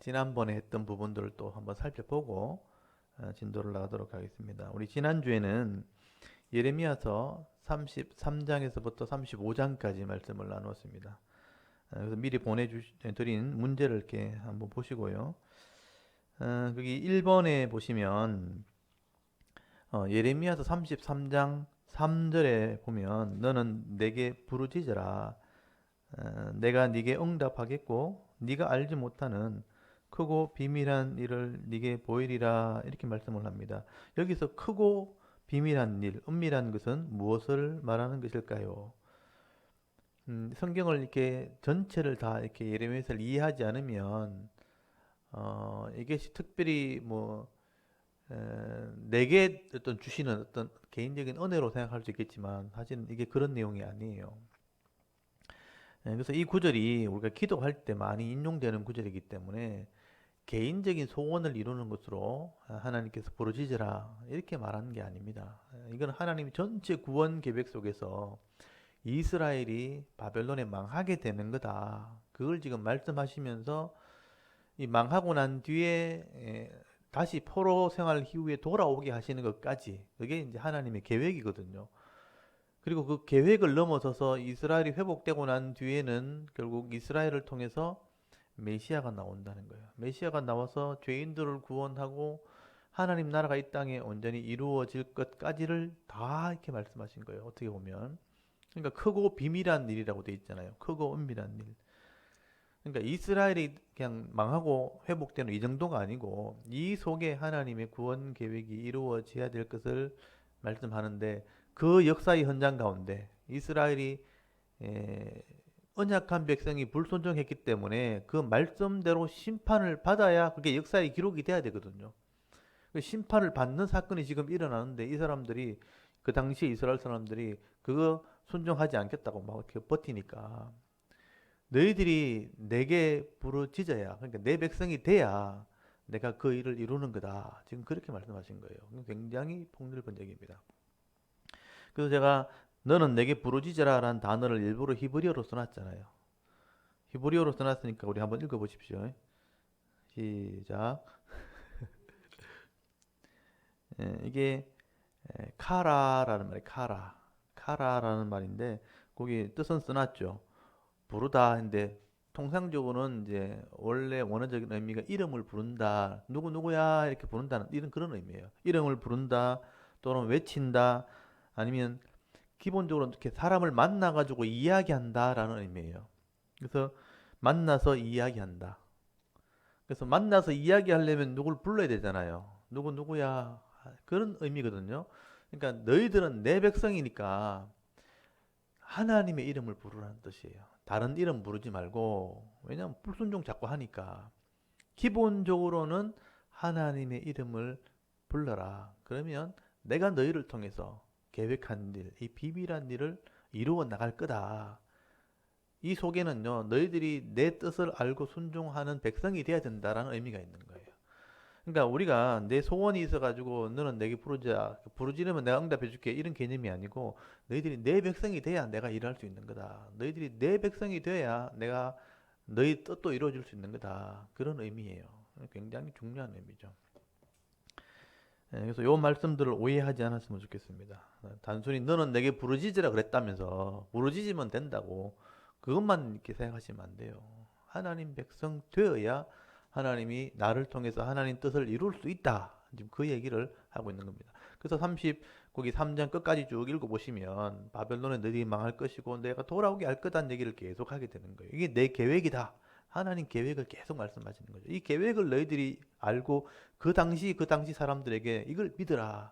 지난번에 했던 부분들을 또 한번 살펴보고 진도를 나가도록 하겠습니다. 우리 지난주에는 예레미야서 33장에서부터 35장까지 말씀을 나누었습니다. 그래서 미리 보내드린 문제를 이렇게 한번 보시고요. 거기 1번에 보시면 예레미야서 33장 3절에 보면 너는 내게 부르짖으라. 내가 네게 응답하겠고 네가 알지 못하는 크고 비밀한 일을 네게 보이리라 이렇게 말씀을 합니다. 여기서 크고 비밀한 일, 은밀한 것은 무엇을 말하는 것일까요? 성경을 이렇게 전체를 다 이렇게 예레미야서를 이해하지 않으면 이게 특별히 뭐 내게 어떤 주시는 어떤 개인적인 은혜로 생각할 수 있겠지만 사실은 이게 그런 내용이 아니에요. 그래서 이 구절이 우리가 기도할 때 많이 인용되는 구절이기 때문에 개인적인 소원을 이루는 것으로 하나님께서 부르짖으라 이렇게 말하는 게 아닙니다. 이건 하나님 전체 구원 계획 속에서 이스라엘이 바벨론에 망하게 되는 거다. 그걸 지금 말씀하시면서 이 망하고 난 뒤에 다시 포로 생활 이후에 돌아오게 하시는 것까지 그게 이제 하나님의 계획이거든요. 그리고 그 계획을 넘어서서 이스라엘이 회복되고 난 뒤에는 결국 이스라엘을 통해서 메시아가 나온다는 거예요. 메시아가 나와서 죄인들을 구원하고 하나님 나라가 이 땅에 온전히 이루어질 것까지를 다 이렇게 말씀하신 거예요. 어떻게 보면. 그러니까 크고 비밀한 일이라고 돼 있잖아요. 크고 은밀한 일. 그러니까 이스라엘이 그냥 망하고 회복되는 이 정도가 아니고 이 속에 하나님의 구원 계획이 이루어져야 될 것을 말씀하는데 그 역사의 현장 가운데 이스라엘이 에, 언약한 백성이 불순종했기 때문에 그 말씀대로 심판을 받아야 그게 역사의 기록이 돼야 되거든요. 그 심판을 받는 사건이 지금 일어나는데 이 사람들이 그 당시에 이스라엘 사람들이 그거 순종하지 않겠다고 막 이렇게 버티니까 너희들이 내게 부르짖어야 그러니까 내 백성이 돼야 내가 그 일을 이루는 거다. 지금 그렇게 말씀하신 거예요. 굉장히 폭넓은 얘기입니다. 그래서 제가 너는 내게 부르짖으라라는 단어를 일부러 히브리어로 써놨잖아요. 히브리어로 써놨으니까 우리 한번 읽어보십시오. 시작. 이게 카라라는 말이에요. 카라라는 말인데 거기 뜻은 써놨죠. 부르다 인데 통상적으로는 이제 원래 원어적인 의미가 이름을 부른다, 누구 누구야 이렇게 부른다는 이런 그런 의미예요. 이름을 부른다 또는 외친다 아니면 기본적으로 이렇게 사람을 만나 가지고 이야기한다라는 의미예요. 그래서 만나서 이야기한다. 그래서 만나서 이야기하려면 누굴 불러야 되잖아요. 누구 누구야 그런 의미거든요. 그러니까 너희들은 내 백성이니까 하나님의 이름을 부르라는 뜻이에요. 다른 이름 부르지 말고 왜냐하면 불순종 자꾸 하니까 기본적으로는 하나님의 이름을 불러라. 그러면 내가 너희를 통해서 계획한 일, 이 비밀한 일을 이루어 나갈 거다. 이 속에는요, 너희들이 내 뜻을 알고 순종하는 백성이 돼야 된다라는 의미가 있는 거예요. 그러니까 우리가 내 소원이 있어가지고 너는 내게 부르자, 부르지르면 내가 응답해줄게 이런 개념이 아니고 너희들이 내 백성이 돼야 내가 일할 수 있는 거다. 너희들이 내 백성이 돼야 내가 너희 뜻도 이루어질 수 있는 거다. 그런 의미예요. 굉장히 중요한 의미죠. 그래서 요 말씀들을 오해하지 않았으면 좋겠습니다. 단순히 너는 내게 부르짖으라 그랬다면서 부르짖으면 된다고 그것만 이렇게 생각하시면 안 돼요. 하나님 백성 되어야 하나님이 나를 통해서 하나님 뜻을 이룰 수 있다. 지금 그 얘기를 하고 있는 겁니다. 그래서 거기 3장 끝까지 쭉 읽어보시면 바벨론의 너희들이 망할 것이고 내가 돌아오게 할 거다는 얘기를 계속 하게 되는 거예요. 이게 내 계획이다. 하나님 계획을 계속 말씀하시는 거죠. 이 계획을 너희들이 알고 그 당시 사람들에게 이걸 믿으라.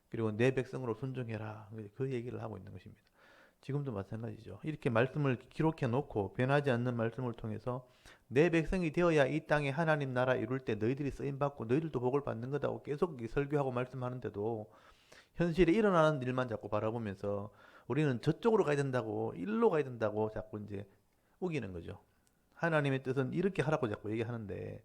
그리고 내 백성으로 순종해라. 그 얘기를 하고 있는 것입니다. 지금도 마찬가지죠. 이렇게 말씀을 기록해 놓고 변하지 않는 말씀을 통해서 내 백성이 되어야 이 땅에 하나님 나라 이룰 때 너희들이 쓰임 받고 너희들도 복을 받는 거다고 계속 설교하고 말씀하는데도 현실에 일어나는 일만 자꾸 바라보면서 우리는 저쪽으로 가야 된다고 일로 가야 된다고 자꾸 이제 우기는 거죠. 하나님의 뜻은 이렇게 하라고 자꾸 얘기하는데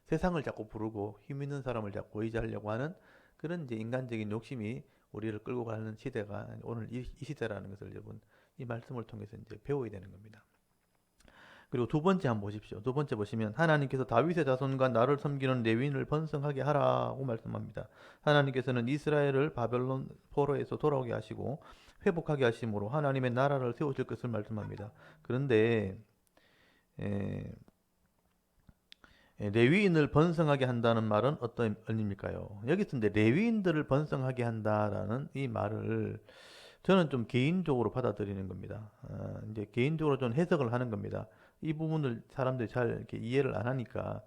세상을 자꾸 부르고 힘 있는 사람을 자꾸 의지하려고 하는 그런 이제 인간적인 욕심이 우리를 끌고 가는 시대가 오늘 이 시대라는 것을 여러분 이 말씀을 통해서 이제 배워야 되는 겁니다. 그리고 두 번째 한번 보십시오. 두 번째 보시면 하나님께서 다윗의 자손과 나를 섬기는 레위인을 번성하게 하라고 말씀합니다. 하나님께서는 이스라엘을 바벨론 포로에서 돌아오게 하시고 회복하게 하심으로 하나님의 나라를 세우실 것을 말씀합니다. 그런데 레위인을 번성하게 한다는 말은 어떤 의미일까요? 여기서 근데 레위인들을 번성하게 한다라는 이 말을 저는 좀 개인적으로 받아들이는 겁니다. 이제 개인적으로 좀 해석을 하는 겁니다. 이 부분을 사람들이 잘 이렇게 이해를 안 하니까.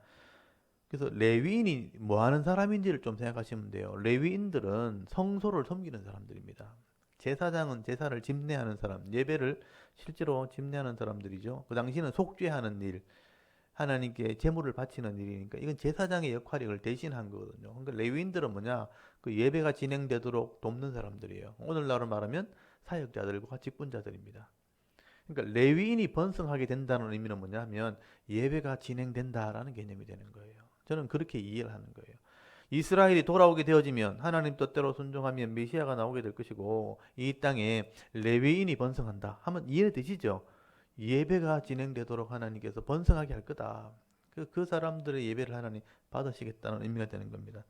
그래서 레위인이 뭐 하는 사람인지를 좀 생각하시면 돼요. 레위인들은 성소를 섬기는 사람들입니다. 제사장은 제사를 집례하는 사람, 예배를 실제로 집례하는 사람들이죠. 그 당시는 속죄하는 일, 하나님께 제물을 바치는 일이니까 이건 제사장의 역할을 대신한 거거든요. 그러니까 레위인들은 뭐냐? 그 예배가 진행되도록 돕는 사람들이에요. 오늘날로 말하면 사역자들과 직분자들입니다. 그러니까 레위인이 번성하게 된다는 의미는 뭐냐면 예배가 진행된다라는 개념이 되는 거예요. 저는 그렇게 이해를 하는 거예요. 이스라엘이 돌아오게 되어지면 하나님 뜻대로 순종하면 메시아가 나오게 될 것이고 이 땅에 레위인이 번성한다 하면 이해되시죠? 예배가 진행되도록 하나님께서 번성하게 할 거다. 그 사람들의 예배를 하나님 받으시겠다는 의미가 되는 겁니다.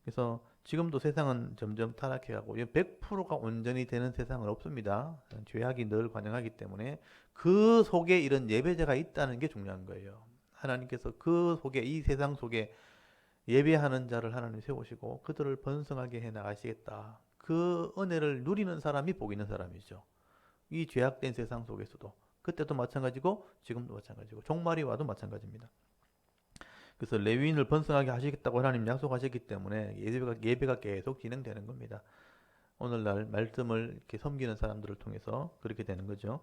그래서 지금도 세상은 점점 타락해가고 100%가 온전히 되는 세상은 없습니다. 죄악이 늘 관영하기 때문에 그 속에 이런 예배자가 있다는 게 중요한 거예요. 하나님께서 그 속에 이 세상 속에 예배하는 자를 하나님 세우시고 그들을 번성하게 해 나가시겠다. 그 은혜를 누리는 사람이 복 있는 사람이죠. 이 죄악된 세상 속에서도 그때도 마찬가지고 지금도 마찬가지고 종말이 와도 마찬가지입니다. 그래서 레위인을 번성하게 하시겠다고 하나님 약속하셨기 때문에 예배가 계속 진행되는 겁니다. 오늘날 말씀을 이렇게 섬기는 사람들을 통해서 그렇게 되는 거죠.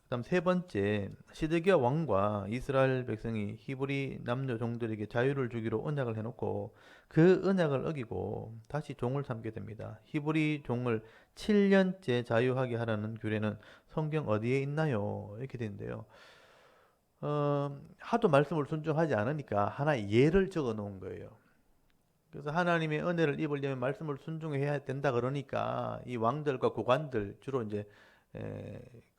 그다음 세 번째, 시드기야 왕과 이스라엘 백성이 히브리 남녀 종들에게 자유를 주기로 언약을 해놓고 그 언약을 어기고 다시 종을 삼게 됩니다. 히브리 종을 7년째 자유하게 하라는 규례는 성경 어디에 있나요? 이렇게 되는데요. 하도 말씀을 순종하지 않으니까 하나의 예를 적어 놓은 거예요. 그래서 하나님의 은혜를 입으려면 말씀을 순종해야 된다 그러니까 이 왕들과 고관들 주로 이제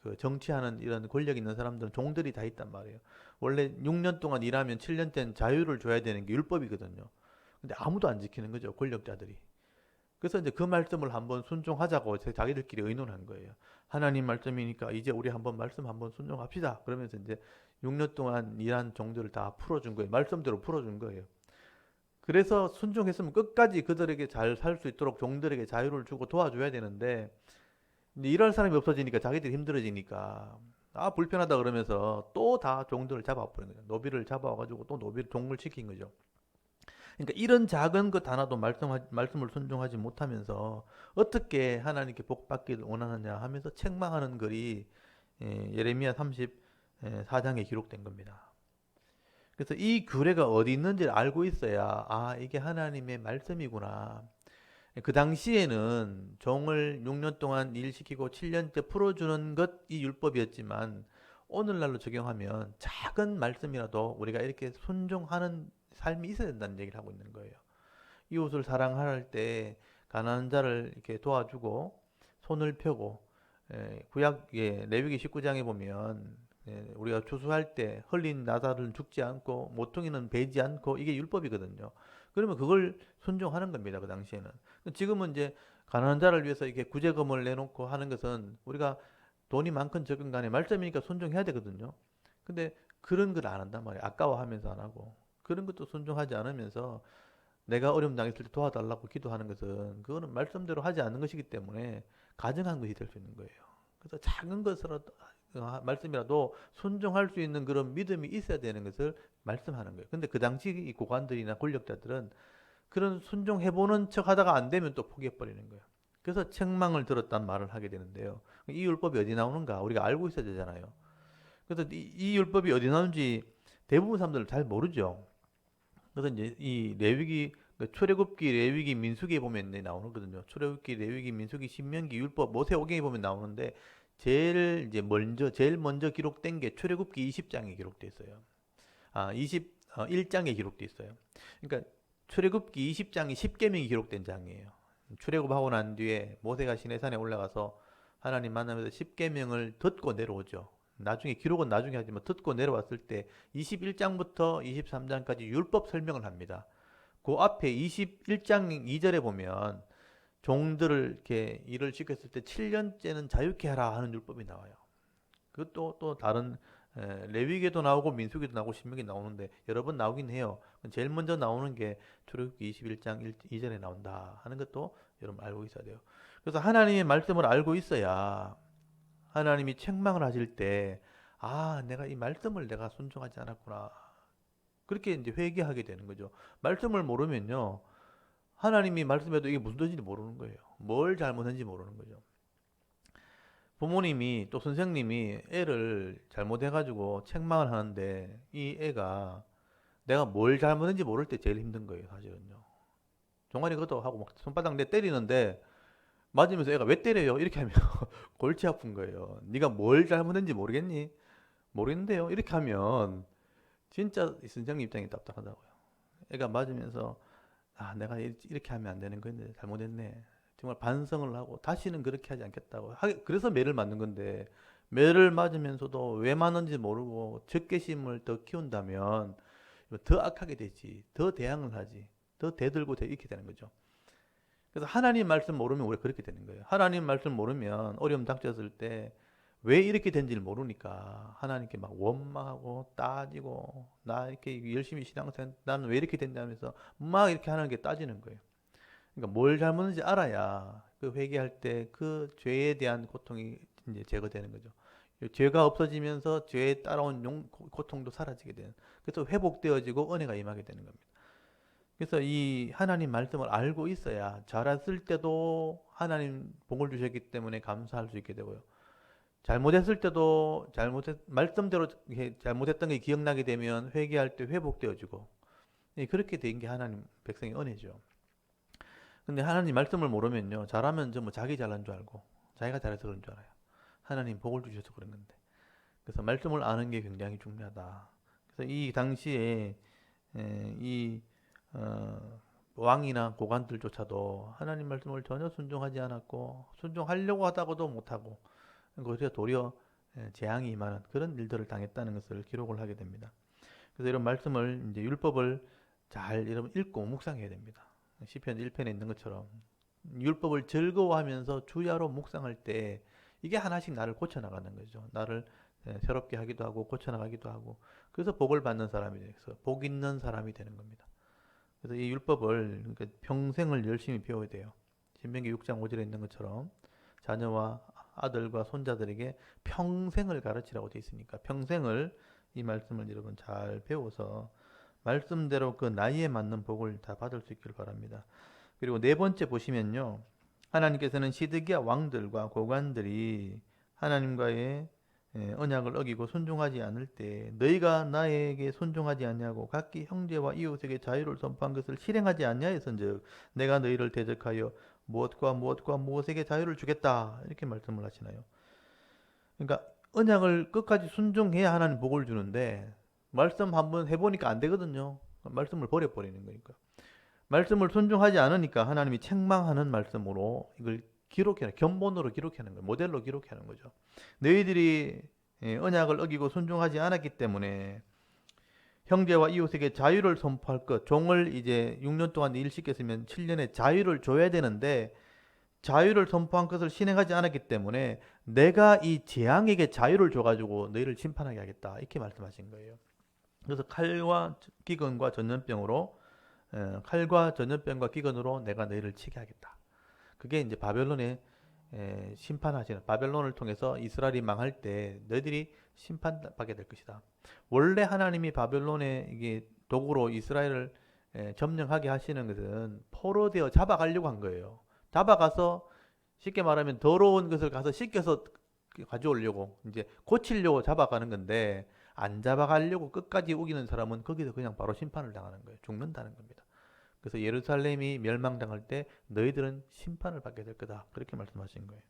그 정치하는 이런 권력 있는 사람들은 종들이 다 있단 말이에요. 원래 6년 동안 일하면 7년째는 자유를 줘야 되는 게 율법이거든요. 근데 아무도 안 지키는 거죠, 권력자들이. 그래서 이제 그 말씀을 한번 순종하자고 자기들끼리 의논한 거예요. 하나님 말씀이니까 이제 우리 한번 말씀 한번 순종합시다. 그러면서 이제 6년 동안 일한 종들을 다 풀어준 거예요. 말씀대로 풀어준 거예요. 그래서 순종했으면 끝까지 그들에게 잘 살 수 있도록 종들에게 자유를 주고 도와줘야 되는데 이제 일할 사람이 없어지니까 자기들이 힘들어지니까 불편하다 그러면서 또 다 종들을 잡아버린 거예요. 노비를 잡아와가지고 또 노비를 종을 시킨 거죠. 그러니까 이런 작은 것 하나도 말씀을 순종하지 못하면서 어떻게 하나님께 복 받기를 원하느냐 하면서 책망하는 글이 예레미야 34장에 기록된 겁니다. 그래서 이 규례가 어디 있는지를 알고 있어야 이게 하나님의 말씀이구나. 그 당시에는 종을 6년 동안 일시키고 7년째 풀어주는 것이 율법이었지만 오늘날로 적용하면 작은 말씀이라도 우리가 이렇게 순종하는 삶이 있어야 된다는 얘기를 하고 있는 거예요. 이웃을 사랑할 때 가난한 자를 이렇게 도와주고 손을 펴고 구약의 레위기 19장에 보면 우리가 추수할 때 흘린 나사는 죽지 않고 모퉁이는 베지 않고 이게 율법이거든요. 그러면 그걸 순종하는 겁니다. 그 당시에는. 지금은 이제 가난한 자를 위해서 이렇게 구제금을 내놓고 하는 것은 우리가 돈이 많건 적은 간에 말씀이니까 순종해야 되거든요. 근데 그런 걸 안 한단 말이에요. 아까워하면서 안 하고. 그런 것도 순종하지 않으면서 내가 어려움 당했을 때 도와달라고 기도하는 것은 그거는 말씀대로 하지 않는 것이기 때문에 가증한 것이 될 수 있는 거예요. 그래서 작은 것으로도 말씀이라도 순종할 수 있는 그런 믿음이 있어야 되는 것을 말씀하는 거예요. 근데 그 당시 이 고관들이나 권력자들은 그런 순종해보는 척 하다가 안 되면 또 포기해버리는 거예요. 그래서 책망을 들었단 말을 하게 되는데요. 이 율법이 어디 나오는가 우리가 알고 있어야 되잖아요. 그래서 이 율법이 어디 나오는지 대부분 사람들은 잘 모르죠. 그래서 이제 이 레위기, 출애굽기, 레위기, 민수기에 보면 나오거든요. 출애굽기, 레위기, 민수기, 신명기, 율법, 모세오경에 보면 나오는데 제일 먼저 기록된 게 출애굽기 20장에 기록돼 있어요. 21장에 기록돼 있어요. 그러니까 출애굽기 20장이 10계명이 기록된 장이에요. 출애굽하고 난 뒤에 모세가 시내산에 올라가서 하나님 만나면서 10계명을 듣고 내려오죠. 나중에 기록은 나중에 하지만 듣고 내려왔을 때 21장부터 23장까지 율법 설명을 합니다. 그 앞에 21장 2절에 보면 종들을 이렇게 일을 시켰을 때 7년째는 자유케 하라 하는 율법이 나와요. 그것도 또 다른 레위기에도 나오고 민수기도 나오고 신명기 나오는데 여러 번 나오긴 해요. 제일 먼저 나오는 게 출애굽기 21장 2절에 나온다 하는 것도 여러분 알고 있어야 돼요. 그래서 하나님의 말씀을 알고 있어야 하나님이 책망을 하실 때, 아, 내가 이 말씀을 내가 순종하지 않았구나. 그렇게 이제 회개하게 되는 거죠. 말씀을 모르면요, 하나님이 말씀해도 이게 무슨 뜻인지 모르는 거예요. 뭘 잘못했는지 모르는 거죠. 부모님이 또 선생님이 애를 잘못해가지고 책망을 하는데 이 애가 내가 뭘 잘못했는지 모를 때 제일 힘든 거예요, 사실은요. 종아리 그것도 하고 막 손바닥 내 때리는데 맞으면서 애가 왜 때려요? 이렇게 하면 골치 아픈 거예요. 네가 뭘 잘못했는지 모르겠니? 모르겠는데요. 이렇게 하면 진짜 선생님 입장이 답답하다고요. 애가 맞으면서 아, 내가 이렇게 하면 안 되는 건데 잘못했네. 정말 반성을 하고 다시는 그렇게 하지 않겠다고. 그래서 매를 맞는 건데 매를 맞으면서도 왜 맞는지 모르고 적개심을 더 키운다면 더 악하게 되지. 더 대항을 하지. 더 대들고 이렇게 되는 거죠. 그래서 하나님 말씀 모르면 우리가 그렇게 되는 거예요. 하나님 말씀 모르면 어려움 닥쳤을 때 왜 이렇게 된지를 모르니까 하나님께 막 원망하고 따지고 나 이렇게 열심히 신앙생활 나는 왜 이렇게 된다면서 막 이렇게 하는 게 따지는 거예요. 그러니까 뭘 잘못했는지 알아야 그 회개할 때 그 죄에 대한 고통이 이제 제거되는 거죠. 죄가 없어지면서 죄에 따라온 고통도 사라지게 되는. 그래서 회복되어지고 은혜가 임하게 되는 겁니다. 그래서 이 하나님 말씀을 알고 있어야 잘했을 때도 하나님 복을 주셨기 때문에 감사할 수 있게 되고요. 잘못했을 때도 말씀대로 잘못했던 게 기억나게 되면 회개할 때 회복되어지고 그렇게 된 게 하나님 백성의 은혜죠. 근데 하나님 말씀을 모르면요, 잘하면 전부 자기 잘난 줄 알고 자기가 잘해서 그런 줄 알아요. 하나님 복을 주셔서 그런 건데. 그래서 말씀을 아는 게 굉장히 중요하다. 그래서 이 당시에 이 왕이나 고관들조차도 하나님 말씀을 전혀 순종하지 않았고 순종하려고 하다가도 못하고 그래서 도리어 재앙이 임하는 그런 일들을 당했다는 것을 기록을 하게 됩니다. 그래서 이런 말씀을 이제 율법을 잘 여러분 읽고 묵상해야 됩니다. 시편 1편에 있는 것처럼 율법을 즐거워하면서 주야로 묵상할 때 이게 하나씩 나를 고쳐 나가는 거죠. 나를 새롭게 하기도 하고 고쳐 나가기도 하고 그래서 복을 받는 사람이 돼서 복 있는 사람이 되는 겁니다. 그래서 이 율법을 그러니까 평생을 열심히 배워야 돼요. 신명기 6장 5절에 있는 것처럼 자녀와 아들과 손자들에게 평생을 가르치라고 되어 있으니까 평생을 이 말씀을 여러분 잘 배워서 말씀대로 그 나이에 맞는 복을 다 받을 수 있기를 바랍니다. 그리고 네 번째 보시면요. 하나님께서는 시드기야 왕들과 고관들이 하나님과의 언약을 어기고 순종하지 않을 때 너희가 나에게 순종하지 아니하고 각기 형제와 이웃에게 자유를 선포한 것을 실행하지 아니하였은즉 내가 너희를 대적하여 무엇과 무엇과 무엇에게 자유를 주겠다 이렇게 말씀을 하시나요? 그러니까 언약을 끝까지 순종해야 하나님 복을 주는데 말씀 한번 해보니까 안 되거든요. 말씀을 버려버리는 거니까. 말씀을 순종하지 않으니까 하나님이 책망하는 말씀으로 이걸 기록해라. 견본으로 기록하는 거예요. 모델로 기록하는 거죠. 너희들이 언약을 어기고 순종하지 않았기 때문에 형제와 이웃에게 자유를 선포할 것. 종을 이제 6년 동안 일 시켰으면 7년에 자유를 줘야 되는데 자유를 선포한 것을 실행하지 않았기 때문에 내가 이 재앙에게 자유를 줘가지고 너희를 심판하게 하겠다. 이렇게 말씀하신 거예요. 그래서 칼과 기근과 전염병으로 칼과 전염병과 기근으로 내가 너희를 치게 하겠다. 그게 이제 바벨론의 심판하시는 바벨론을 통해서 이스라엘이 망할 때 너희들이 심판받게 될 것이다. 원래 하나님이 바벨론의 이게 도구로 이스라엘을 점령하게 하시는 것은 포로되어 잡아가려고 한 거예요. 잡아가서 쉽게 말하면 더러운 것을 가서 씻겨서 가져오려고 이제 고치려고 잡아가는 건데 안 잡아가려고 끝까지 우기는 사람은 거기서 그냥 바로 심판을 당하는 거예요. 죽는다는 겁니다. 그래서 예루살렘이 멸망당할 때 너희들은 심판을 받게 될 거다. 그렇게 말씀하신 거예요.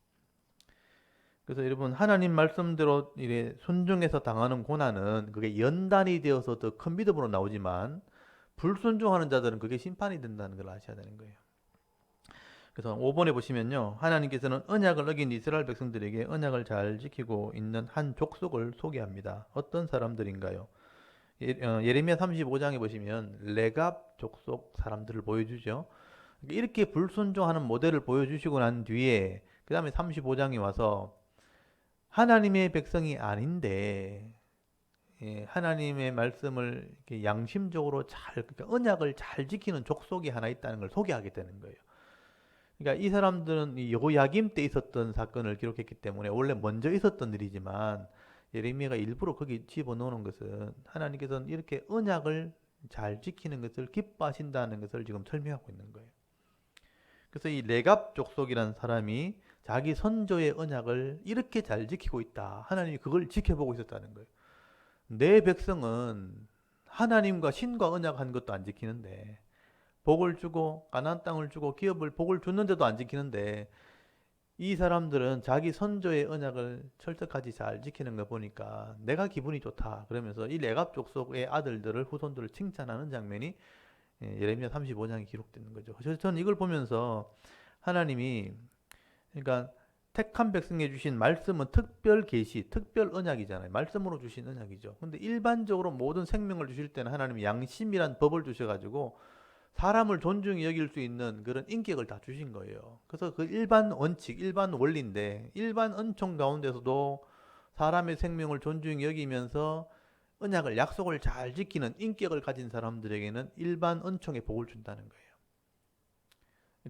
그래서 여러분 하나님 말씀대로 이래 순종해서 당하는 고난은 그게 연단이 되어서 더 큰 믿음으로 나오지만 불순종하는 자들은 그게 심판이 된다는 걸 아셔야 되는 거예요. 그래서 5번에 보시면요. 하나님께서는 언약을 어긴 이스라엘 백성들에게 언약을 잘 지키고 있는 한 족속을 소개합니다. 어떤 사람들인가요? 예레미야 35장에 보시면 레갑 족속 사람들을 보여주죠. 이렇게 불순종하는 모델을 보여주시고 난 뒤에 그 다음에 35장에 와서 하나님의 백성이 아닌데 하나님의 말씀을 이렇게 양심적으로 그러니까 언약을 잘 지키는 족속이 하나 있다는 걸 소개하게 되는 거예요. 그러니까 이 사람들은 이 여호야김 때 있었던 사건을 기록했기 때문에 원래 먼저 있었던 일이지만 예레미야가 일부러 거기 집어넣는 것은 하나님께서는 이렇게 언약을 잘 지키는 것을 기뻐하신다는 것을 지금 설명하고 있는 거예요. 그래서 이 레갑 족속이라는 사람이 자기 선조의 언약을 이렇게 잘 지키고 있다. 하나님이 그걸 지켜보고 있었다는 거예요. 내 백성은 하나님과 신과 언약한 것도 안 지키는데 복을 주고 가나안 땅을 주고 기업을 복을 줬는데도 안 지키는데 이 사람들은 자기 선조의 언약을 철저하게 잘 지키는 거 보니까 내가 기분이 좋다. 그러면서 이 레갑 족속의 아들들을 후손들을 칭찬하는 장면이 예레미야 35장에 기록되는 거죠. 그래서 저는 이걸 보면서 하나님이 그러니까 택한 백성에 주신 말씀은 특별 계시, 특별 언약이잖아요. 말씀으로 주신 언약이죠. 근데 일반적으로 모든 생명을 주실 때는 하나님이 양심이란 법을 주셔가지고 사람을 존중히 여길 수 있는 그런 인격을 다 주신 거예요. 그래서 그 일반 원칙, 일반 원리인데 일반 은총 가운데서도 사람의 생명을 존중히 여기면서 언약을 약속을 잘 지키는 인격을 가진 사람들에게는 일반 은총의 복을 준다는 거예요.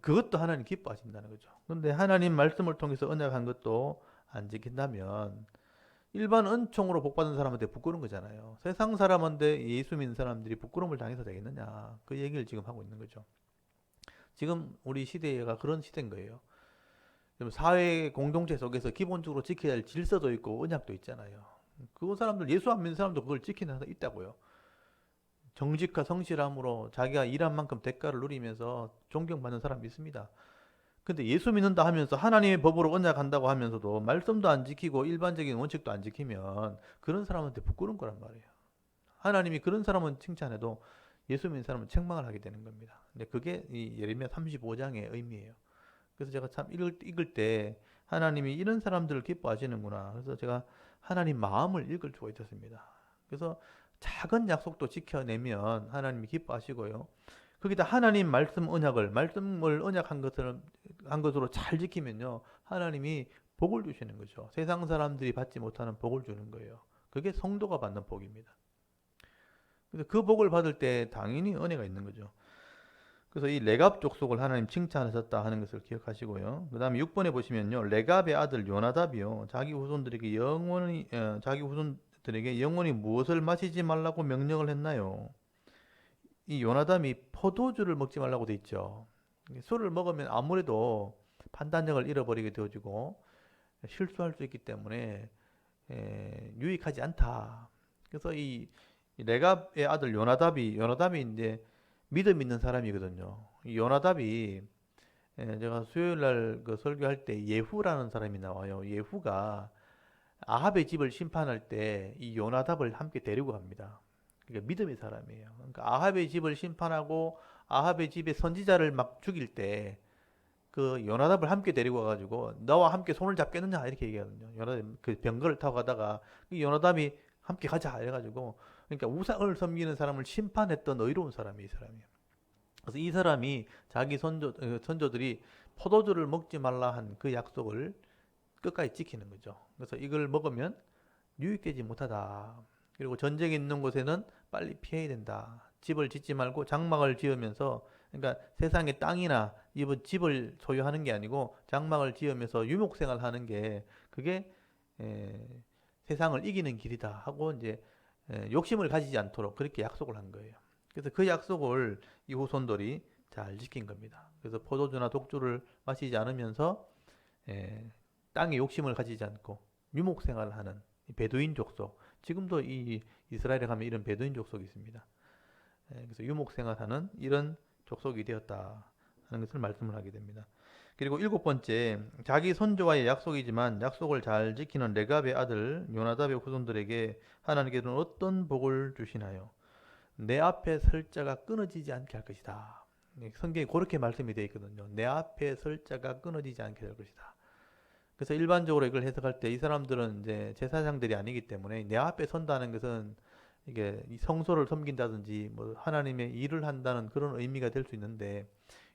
그것도 하나님 기뻐하신다는 거죠. 그런데 하나님 말씀을 통해서 언약한 것도 안 지킨다면 일반 은총으로 복받은 사람한테 부끄러운 거잖아요. 세상 사람한테 예수 믿는 사람들이 부끄러움을 당해서 되겠느냐. 그 얘기를 지금 하고 있는 거죠. 지금 우리 시대가 그런 시대인 거예요. 사회 공동체 속에서 기본적으로 지켜야 할 질서도 있고 언약도 있잖아요. 그 사람들 예수 안 믿는 사람도 그걸 지키는 사람 있다고요. 정직과 성실함으로 자기가 일한 만큼 대가를 누리면서 존경받는 사람이 있습니다. 근데 예수 믿는다 하면서 하나님의 법으로 언약한다고 하면서도 말씀도 안 지키고 일반적인 원칙도 안 지키면 그런 사람한테 부끄러운 거란 말이에요. 하나님이 그런 사람은 칭찬해도 예수 믿는 사람은 책망을 하게 되는 겁니다. 근데 그게 이 예레미야 35장의 의미예요. 그래서 제가 참 읽을 때 하나님이 이런 사람들을 기뻐하시는구나. 그래서 제가 하나님 마음을 읽을 수가 있었습니다. 그래서 작은 약속도 지켜내면 하나님이 기뻐하시고요. 거기다 하나님 말씀을 언약한 것으로 잘 지키면요. 하나님이 복을 주시는 거죠. 세상 사람들이 받지 못하는 복을 주는 거예요. 그게 성도가 받는 복입니다. 그래서 그 복을 받을 때 당연히 은혜가 있는 거죠. 그래서 이 레갑 족속을 하나님 칭찬하셨다 하는 것을 기억하시고요. 그 다음에 6번에 보시면요. 레갑의 아들 요나답이요. 자기 후손들에게 영원히 무엇을 마시지 말라고 명령을 했나요? 이 요나답이 포도주를 먹지 말라고 돼 있죠. 술을 먹으면 아무래도 판단력을 잃어버리게 되어지고 실수할 수 있기 때문에 유익하지 않다. 그래서 이 레갑의 아들 요나답이 이제 믿음 있는 사람이거든요. 이 요나답이 제가 수요일 날 그 설교할 때 예후라는 사람이 나와요. 예후가 아합의 집을 심판할 때 이 요나답을 함께 데리고 갑니다. 그러니까 믿음의 사람이에요. 그러니까 아합의 집을 심판하고 아합의 집의 선지자를 막 죽일 때 그 요나답을 함께 데리고 와가지고 너와 함께 손을 잡겠느냐 이렇게 얘기하거든요. 요나답 그 병거를 타고 가다가 이 요나답이 함께 가자 이래가지고 그러니까 우상을 섬기는 사람을 심판했던 의로운 사람이 이 사람이에요. 그래서 이 사람이 자기 선조들이 포도주를 먹지 말라 한 그 약속을 끝까지 지키는 거죠. 그래서 이걸 먹으면 유익되지 못하다. 그리고 전쟁이 있는 곳에는 빨리 피해야 된다. 집을 짓지 말고 장막을 지으면서 그러니까 세상의 땅이나 집을 소유하는 게 아니고 장막을 지으면서 유목생활하는 게 그게 세상을 이기는 길이다 하고 이제 욕심을 가지지 않도록 그렇게 약속을 한 거예요. 그래서 그 약속을 이 후손들이 잘 지킨 겁니다. 그래서 포도주나 독주를 마시지 않으면서 땅에 욕심을 가지지 않고 유목생활을 하는 베두인 족속. 지금도 이 이스라엘에 가면 이런 베두인 족속이 있습니다. 그래서 유목생활하는 이런 족속이 되었다 하는 것을 말씀을 하게 됩니다. 그리고 7번째, 자기 선조와의 약속이지만 약속을 잘 지키는 레갑의 아들 요나답의 후손들에게 하나님께서는 어떤 복을 주시나요? 내 앞에 설 자가 끊어지지 않게 할 것이다. 성경에 그렇게 말씀이 되어 있거든요. 내 앞에 설 자가 끊어지지 않게 될 것이다. 그래서 일반적으로 이걸 해석할 때 이 사람들은 이제 제사장들이 아니기 때문에 내 앞에 선다는 것은 이게 성소를 섬긴다든지 뭐 하나님의 일을 한다는 그런 의미가 될 수 있는데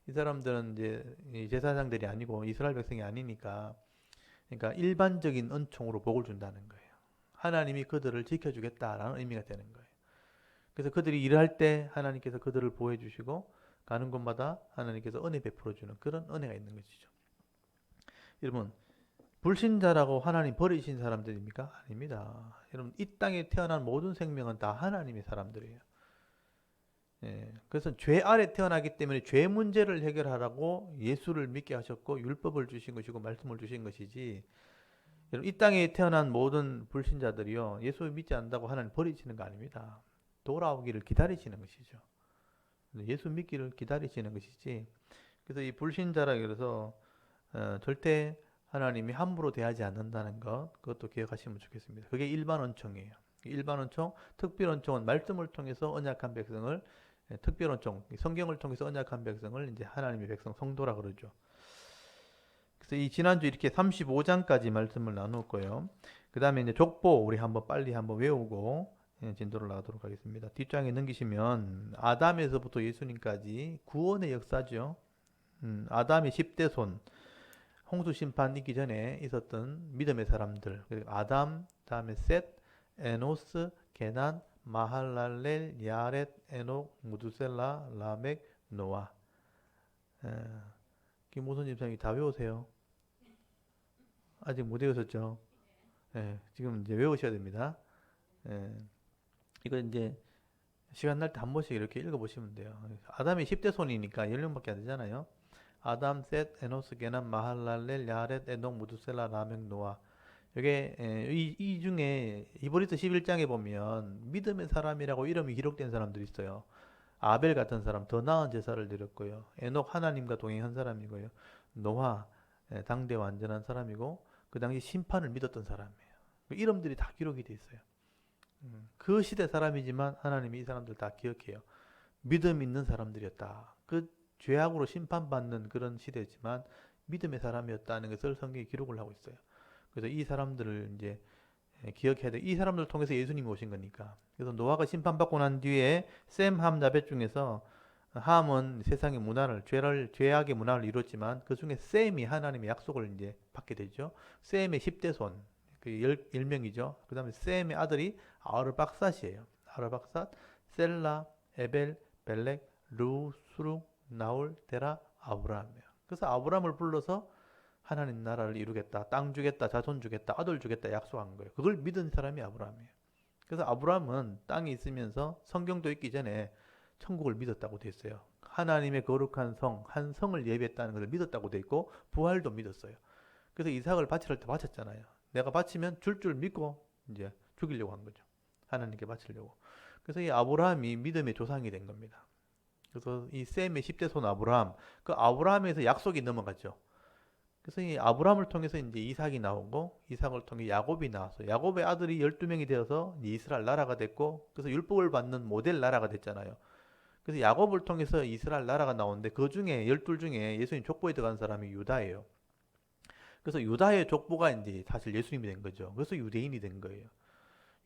이 사람들은 이제 제사장들이 아니고 이스라엘 백성이 아니니까 그러니까 일반적인 은총으로 복을 준다는 거예요. 하나님이 그들을 지켜주겠다라는 의미가 되는 거예요. 그래서 그들이 일을 할 때 하나님께서 그들을 보호해 주시고 가는 곳마다 하나님께서 은혜 베풀어 주는 그런 은혜가 있는 것이죠. 여러분, 불신자라고 하나님 버리신 사람들입니까? 아닙니다. 여러분, 이 땅에 태어난 모든 생명은 다 하나님의 사람들이에요. 예, 그래서 죄 아래 태어나기 때문에 죄 문제를 해결하라고 예수를 믿게 하셨고 율법을 주신 것이고 말씀을 주신 것이지. 여러분, 이 땅에 태어난 모든 불신자들이요 예수 믿지 않는다고 하나님 버리시는 거 아닙니다. 돌아오기를 기다리시는 것이죠. 예수 믿기를 기다리시는 것이지. 그래서 이 불신자라 그래서 절대 하나님이 함부로 대하지 않는다는 것, 그것도 기억하시면 좋겠습니다. 그게 일반 언총이에요. 일반 언총, 특별 언총은 말씀을 통해서 언약한 백성을, 특별 언총, 성경을 통해서 언약한 백성을 이제 하나님의 백성, 성도라 그러죠. 그래서 이 지난주 이렇게 35장까지 말씀을 나눌 거예요. 그 다음에 이제 족보, 우리 한번 빨리 한번 외우고 진도를 나가도록 하겠습니다. 뒷장에 넘기시면 아담에서부터 예수님까지 구원의 역사죠. 아담의 10대 손, 홍수 심판 있기 전에 있었던 믿음의 사람들, 그리고 아담, 다음에 셋, 에노스, 게난, 마할랄렐, 야렛, 에녹, 무두셀라, 라멕, 노아. 김호선 집사님이 다 외우세요. 아직 못 외우셨죠? 지금 이제 외우셔야 됩니다. 이거 이제 시간 날 때 한 번씩 이렇게 읽어보시면 돼요. 아담이 10대 손이니까 10명밖에 안 되잖아요. 아담, 셋, 에노스, 게난, 마할랄렐, 야렛, 에녹, 무두셀라, 라멕, 노아. 이게 이 중에 히브리서 11장에 보면 믿음의 사람이라고 이름이 기록된 사람들이 있어요. 아벨 같은 사람 더 나은 제사를 드렸고요. 에녹 하나님과 동행한 사람이고요. 노아 당대 완전한 사람이고 그 당시 심판을 믿었던 사람이에요. 그 이름들이 다 기록이 돼 있어요. 그 시대 사람이지만 하나님이 이 사람들 다 기억해요. 믿음 있는 사람들이었다. 그 죄악으로 심판받는 그런 시대지만 믿음의 사람이었다는 것을 성경에 기록을 하고 있어요. 그래서 이 사람들을 이제 기억해야 돼. 이 사람들을 통해서 예수님이 오신 거니까. 그래서 노아가 심판받고 난 뒤에 셈, 함, 야벳 중에서 함은 세상의 문화를 죄악의 문화를 이뤘지만 그 중에 셈이 하나님의 약속을 이제 받게 되죠. 셈의 10대 손, 그 10명이죠. 그 다음에 셈의 아들이 아르박삿이에요. 아르박삿, 셀라, 에벨, 벨렉, 루, 수룩, 나홀, 데라, 아브라함이에요. 그래서 아브라함을 불러서 하나님 나라를 이루겠다, 땅 주겠다, 자손 주겠다, 아들 주겠다 약속한 거예요. 그걸 믿은 사람이 아브라함이에요. 그래서 아브라함은 땅에 있으면서 성경도 있기 전에 천국을 믿었다고 돼 있어요. 하나님의 거룩한 성, 한 성을 예비했다는 것을 믿었다고 돼 있고 부활도 믿었어요. 그래서 이삭을 바치를 때 바쳤잖아요. 내가 바치면 줄 믿고 이제 죽이려고 한 거죠. 하나님께 바치려고. 그래서 이 아브라함이 믿음의 조상이 된 겁니다. 그래서 이 셈의 10대 손 아브라함, 그 아브라함에서 약속이 넘어갔죠. 그래서 이 아브라함을 통해서 이제 이삭이 나오고 이삭을 통해 야곱이 나왔어요. 야곱의 아들이 12명이 되어서 이스라엘 나라가 됐고 그래서 율법을 받는 모델 나라가 됐잖아요. 그래서 야곱을 통해서 이스라엘 나라가 나오는데 그 중에 12 중에 예수님 족보에 들어간 사람이 유다예요. 그래서 유다의 족보가 이제 사실 예수님이 된 거죠. 그래서 유대인이 된 거예요.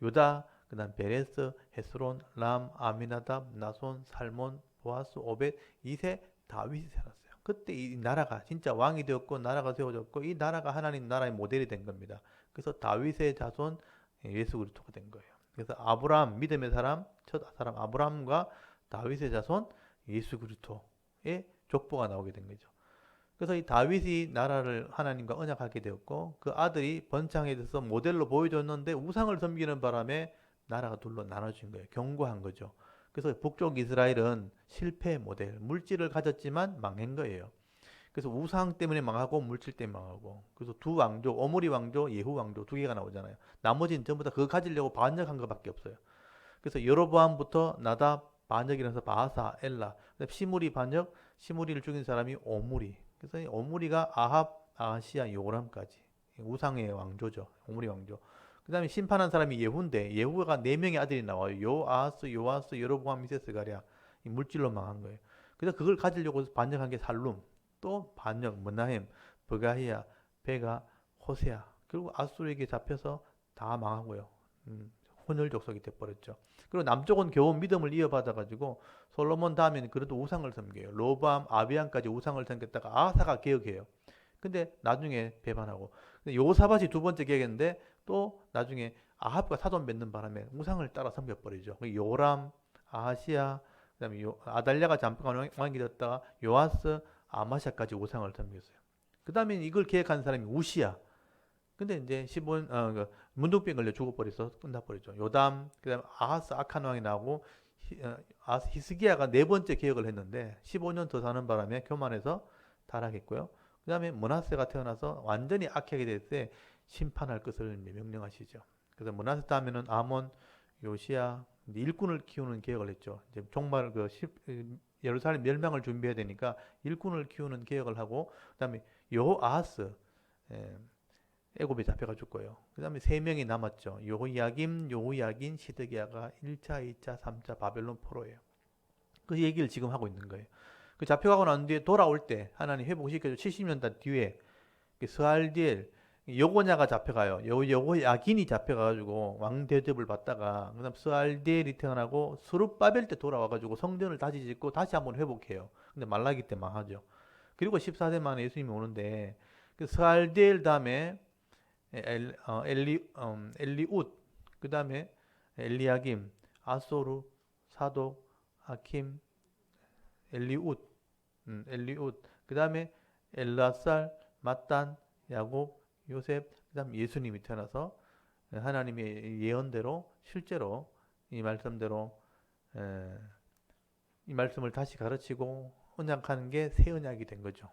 유다, 그다음 베레스, 헤스론, 람, 아미나답, 나손, 살몬, 보아스, 오벳, 이세, 다윗이 살았어요. 그때 이 나라가 진짜 왕이 되었고 나라가 세워졌고 이 나라가 하나님 나라의 모델이 된 겁니다. 그래서 다윗의 자손 예수 그리스도가 된 거예요. 그래서 아브라함 믿음의 사람 첫 사람 아브라함과 다윗의 자손 예수 그리스도의 족보가 나오게 된 거죠. 그래서 이 다윗이 나라를 하나님과 언약하게 되었고 그 아들이 번창에 대해서 모델로 보여줬는데 우상을 섬기는 바람에 나라가 둘로 나눠진 거예요. 경고한 거죠. 그래서 북쪽 이스라엘은 실패의 모델, 물질을 가졌지만 망한 거예요. 그래서 우상 때문에 망하고 물질 때문에 망하고. 그래서 두 왕조, 오므리 왕조, 예후 왕조 두 개가 나오잖아요. 나머지는 전부 다 그거 가지려고 반역한 것밖에 없어요. 그래서 여로보암부터 나답 반역이라서 바하사, 엘라, 시므리 반역, 시므리를 죽인 사람이 오므리. 그래서 이 오므리가 아합, 아하시아, 요람까지 우상의 왕조죠. 오므리 왕조. 그 다음에 심판한 사람이 예후인데 예후가 4명의 아들이 나와요. 요아스, 요아스, 여로보암, 미세스가랴. 이 물질로 망한 거예요. 그 그래서 그걸 가지려고 반역한 게 살룸, 또 반역 머나헴, 버가히야, 베가, 호세아, 그리고 아수르에게 잡혀서 다 망하고요. 혼혈 족속이 돼버렸죠. 그리고 남쪽은 겨우 믿음을 이어받아가지고 솔로몬 다음에는 그래도 우상을 섬겨요. 로밤, 아비안까지 우상을 섬겼다가 아사가 개혁해요. 근데 나중에 배반하고, 근데 요사밭이 두 번째 개혁했는데 또 나중에 아합과 사돈 맺는 바람에 우상을 따라 섬겨버리죠. 요람, 아하시아, 그다음에 아달랴가 잠깐 왕이 되었다가 요아스, 아마샤까지 우상을 섬겼어요. 그다음에 이걸 계획한 사람이 우시야. 근데 이제 15년 문둥병 걸려 죽어버려서 끝나버리죠. 요담, 그다음에 아하스 아칸 왕이 나오고 히스기야가 네 번째 개혁을 했는데 15년 더 사는 바람에 교만해서 타락했고요. 그다음에 므낫세가 태어나서 완전히 악하게 됐을 때 심판할 것을 명령하시죠. 그래서 므낫세 다음에는 아몬, 요시야 일꾼을 키우는 개혁을 했죠. 이제 종말 예루살렘 멸망을 준비해야 되니까 일꾼을 키우는 개혁을 하고, 그다음에 여호아하스 애굽에 잡혀가 죽고요. 그다음에 세 명이 남았죠. 여호야김, 여호야긴, 시드기야가 1차, 2차, 3차 바벨론 포로예요. 그 얘기를 지금 하고 있는 거예요. 그 잡혀가고 난 뒤에 돌아올 때 하나님 회복시켜줘 70년 뒤에 스알디엘 여고냐가 잡혀가요. 여고야긴이 잡혀가가지고 왕 대접을 받다가 그다음 스알디엘이 태어나고 스룹바벨 때 돌아와가지고 성전을 다시 짓고 다시 한번 회복해요. 근데 말라기 때 망하죠. 그리고 14세 만에 예수님이 오는데 그 스알디엘 다음에 엘리웃, 그 다음에 엘리야김, 아소르, 사독, 아킴, 엘리웃, 그 다음에 엘라살, mattan, 야곱, 요셉, 그 다음 예수님이 태어나서 하나님의 예언대로 실제로 이 말씀대로 이 말씀을 다시 가르치고 언약하는 게 새 언약이 된 거죠.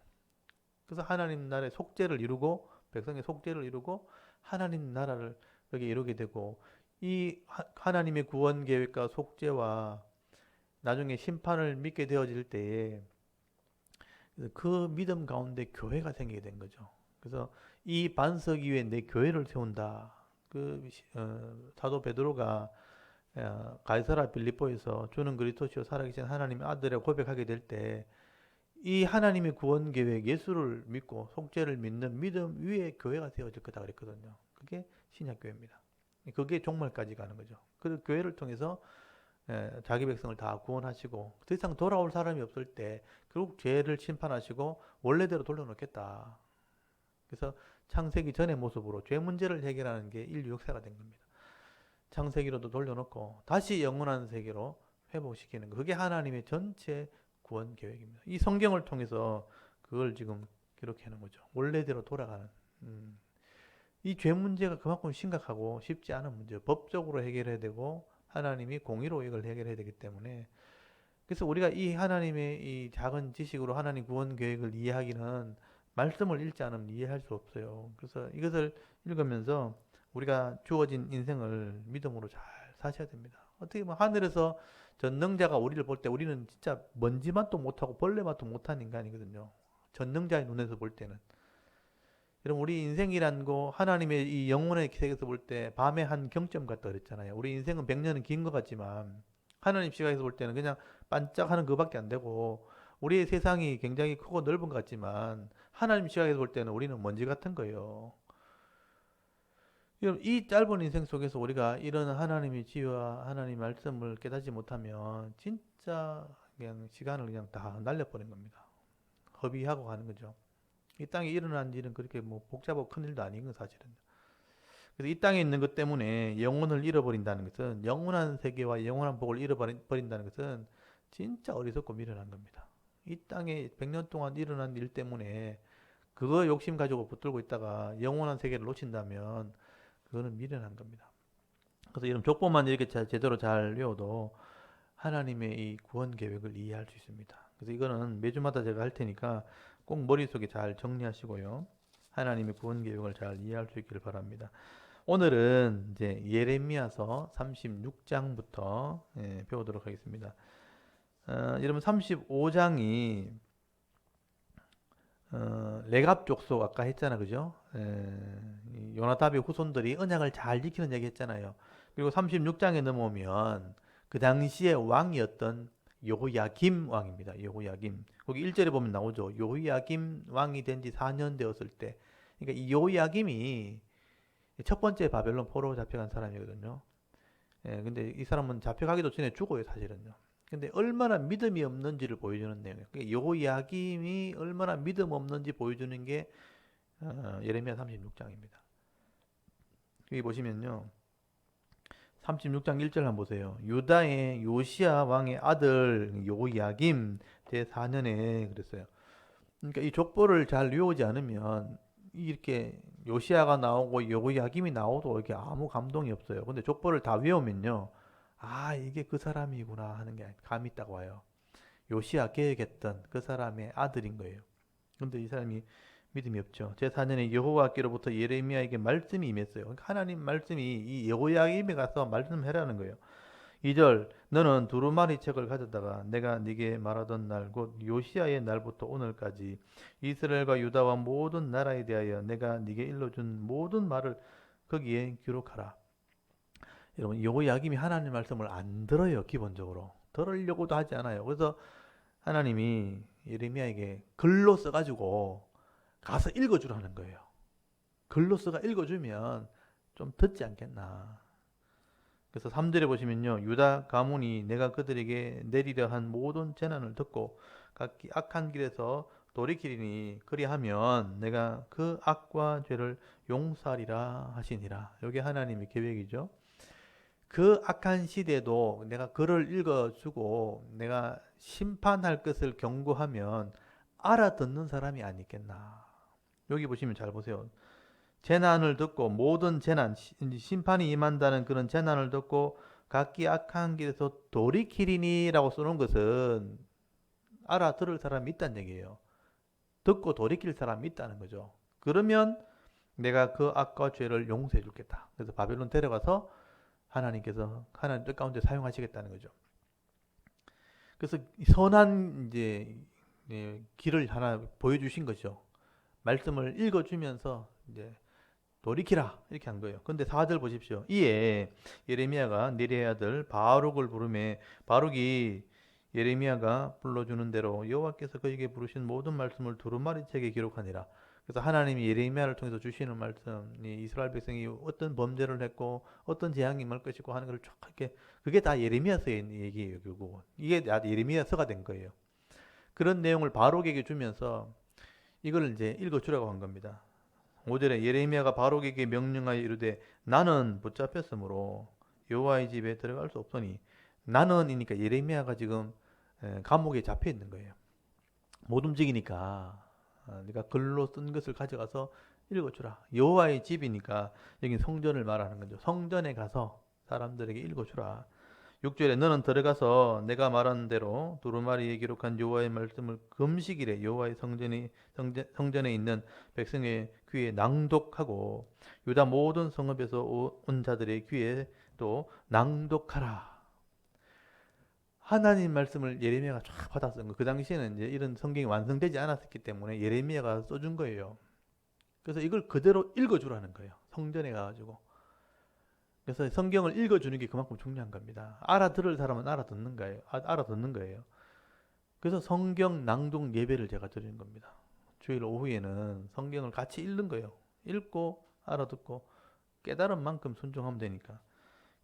그래서 하나님 나라의 속죄를 이루고 백성의 속죄를 이루고 하나님 나라를 여기 이루게 되고, 이 하나님의 구원 계획과 속죄와 나중에 심판을 믿게 되어질 때에 그 믿음 가운데 교회가 생기게 된 거죠. 그래서 이 반석 위에 내 교회를 세운다. 사도 베드로가 가이사라 빌립보에서 주는 그리스도시요 살아계신 하나님의 아들이라고 고백하게 될 때 이 하나님의 구원 계획, 예수를 믿고 속죄를 믿는 믿음 위에 교회가 세워질 거다 그랬거든요. 그게 신약교회입니다. 그게 종말까지 가는 거죠. 그 교회를 통해서 자기 백성을 다 구원하시고 더 이상 돌아올 사람이 없을 때 결국 죄를 심판하시고 원래대로 돌려놓겠다. 그래서 창세기 전의 모습으로 죄 문제를 해결하는 게 인류 역사가 된 겁니다. 창세기로도 돌려놓고 다시 영원한 세계로 회복시키는 거. 그게 하나님의 전체 구원 계획입니다. 이 성경을 통해서 그걸 지금 기록해 놓은 거죠. 원래대로 돌아가는. 이 죄 문제가 그만큼 심각하고 쉽지 않은 문제예요. 법적으로 해결해야 되고 하나님이 공의로 이걸 해결해야 되기 때문에, 그래서 우리가 이 하나님의 이 작은 지식으로 하나님 구원 계획을 이해하기는 말씀을 읽지 않으면 이해할 수 없어요. 그래서 이것을 읽으면서 우리가 주어진 인생을 믿음으로 잘 사셔야 됩니다. 어떻게 보면 하늘에서 전능자가 우리를 볼 때 우리는 진짜 먼지맛도 못하고 벌레맛도 못한 인간이거든요. 전능자의 눈에서 볼 때는. 여러분, 우리 인생이란 거 하나님의 이 영혼의 세계에서 볼 때 밤의 한 경점 같다 그랬잖아요. 우리 인생은 100년은 긴 것 같지만 하나님 시각에서 볼 때는 그냥 반짝하는 그밖에 안 되고, 우리의 세상이 굉장히 크고 넓은 것 같지만 하나님 시각에서 볼 때는 우리는 먼지 같은 거예요. 이 짧은 인생 속에서 우리가 이런 하나님의 지혜와 하나님의 말씀을 깨닫지 못하면 진짜 그냥 시간을 그냥 다 날려버린 겁니다. 허비하고 가는 거죠. 이 땅에 일어난 일은 그렇게 뭐 복잡하고 큰 일도 아닌 건 사실은. 그래서 이 땅에 있는 것 때문에 영혼을 잃어버린다는 것은, 영원한 세계와 영원한 복을 잃어버린다는 것은 진짜 어리석고 미련한 겁니다. 이 땅에 100년 동안 일어난 일 때문에 그거 욕심 가지고 붙들고 있다가 영원한 세계를 놓친다면 그거는 미련한 겁니다. 그래서 이런 족보만 이렇게 제대로 잘 외워도 하나님의 이 구원 계획을 이해할 수 있습니다. 그래서 이거는 매주마다 제가 할 테니까 꼭 머릿속에 잘 정리하시고요. 하나님의 구원 계획을 잘 이해할 수 있기를 바랍니다. 오늘은 이제 예레미야서 36장부터 배우도록 하겠습니다. 여러분 35장이 레갑 족속 아까 했잖아, 그죠? 요나답의 후손들이 언약을 잘 지키는 얘기 했잖아요. 그리고 36장에 넘어오면 그 당시에 왕이었던 여호야김 왕입니다. 여호야김. 거기 1절에 보면 나오죠. 여호야김 왕이 된 지 4년 되었을 때. 그러니까 이 여호야김이 첫 번째 바벨론 포로 잡혀간 사람이거든요. 예, 근데 이 사람은 잡혀가기도 전에 죽어요, 사실은요. 근데 얼마나 믿음이 없는지를 보여주는 내용이에요. 그러니까 여호야김이 얼마나 믿음 없는지 보여주는 게 예레미야 36장입니다. 여기 보시면요. 36장 1절 한번 보세요. 유다의 요시야 왕의 아들 요야김 제4년에 그랬어요. 그러니까 이 족보를 잘 외우지 않으면 이렇게 요시야가 나오고 요야김이 나오도 이렇게 아무 감동이 없어요. 근데 족보를 다 외우면요. 아, 이게 그 사람이구나 하는 게 감이 딱 와요. 요시야 계획했던 그 사람의 아들인 거예요. 근데 이 사람이 믿음이 없죠. 제4년에 여호와께로부터 예레미야에게 말씀이 임했어요. 그러니까 하나님 말씀이 이 여호야김에 가서 말씀해라는 거예요. 2절 너는 두루마리 책을 가져다가 내가 네게 말하던 날 곧 요시야의 날부터 오늘까지 이스라엘과 유다와 모든 나라에 대하여 내가 네게 일러준 모든 말을 거기에 기록하라. 여러분 여호야김이 하나님 말씀을 안 들어요. 기본적으로 들으려고도 하지 않아요. 그래서 하나님이 예레미야에게 글로 써가지고 가서 읽어주라는 거예요. 글로 써가 읽어주면 좀 듣지 않겠나. 그래서 3절에 보시면요. 유다 가문이 내가 그들에게 내리려 한 모든 재난을 듣고 각기 악한 길에서 돌이키리니 그리하면 내가 그 악과 죄를 용서하리라 하시니라. 이게 하나님의 계획이죠. 그 악한 시대도 내가 글을 읽어주고 내가 심판할 것을 경고하면 알아듣는 사람이 아니겠나. 여기 보시면 잘 보세요. 재난을 듣고 모든 재난, 심판이 임한다는 그런 재난을 듣고 각기 악한 길에서 돌이키리니라고 써놓은 것은 알아들을 사람이 있다는 얘기예요. 듣고 돌이킬 사람이 있다는 거죠. 그러면 내가 그 악과 죄를 용서해 주겠다. 그래서 바벨론 데려가서 하나님께서 하나님 뜻 가운데 사용하시겠다는 거죠. 그래서 선한 이제 길을 하나 보여주신 거죠. 말씀을 읽어주면서 이제 돌이키라 이렇게 한 거예요. 근데 4절 보십시오. 이에 예레미야가 네리의 아들 바룩을 부르매 바룩이 예레미야가 불러주는 대로 여호와께서 그에게 부르신 모든 말씀을 두루마리 책에 기록하니라. 그래서 하나님이 예레미야를 통해서 주시는 말씀이 이스라엘 백성이 어떤 범죄를 했고 어떤 재앙이 임할 것이고 하는 것을 쫙 이렇게 그게 다 예레미야서의 얘기예요. 결국 이게 다 예레미야서가 된 거예요. 그런 내용을 바룩에게 주면서 이걸 이제 읽어주라고 한 겁니다. 5절에 예레미야가 바룩에게 명령하여 이르되 나는 붙잡혔으므로 여호와의 집에 들어갈 수 없으니 나는이니까 예레미야가 지금 감옥에 잡혀 있는 거예요. 못 움직이니까 네가 글로 쓴 것을 가져가서 읽어주라. 여호와의 집이니까 여기 성전을 말하는 거죠. 성전에 가서 사람들에게 읽어주라. 6절에 너는 들어가서 내가 말한 대로 두루마리에 기록한 여호와의 말씀을 금식일에 여호와의 성전에 있는 백성의 귀에 낭독하고 유다 모든 성읍에서 온 자들의 귀에 또 낭독하라. 하나님 말씀을 예레미야가 쫙 받았어요. 그 당시에는 이제 이런 성경이 완성되지 않았기 때문에 예레미야가 써준 거예요. 그래서 이걸 그대로 읽어주라는 거예요. 성전에 가가지고. 그래서 성경을 읽어주는 게 그만큼 중요한 겁니다. 알아들을 사람은 알아듣는 거예요. 알아듣는 거예요. 그래서 성경 낭독 예배를 제가 드리는 겁니다. 주일 오후에는 성경을 같이 읽는 거예요. 읽고 알아듣고 깨달은 만큼 순종하면 되니까.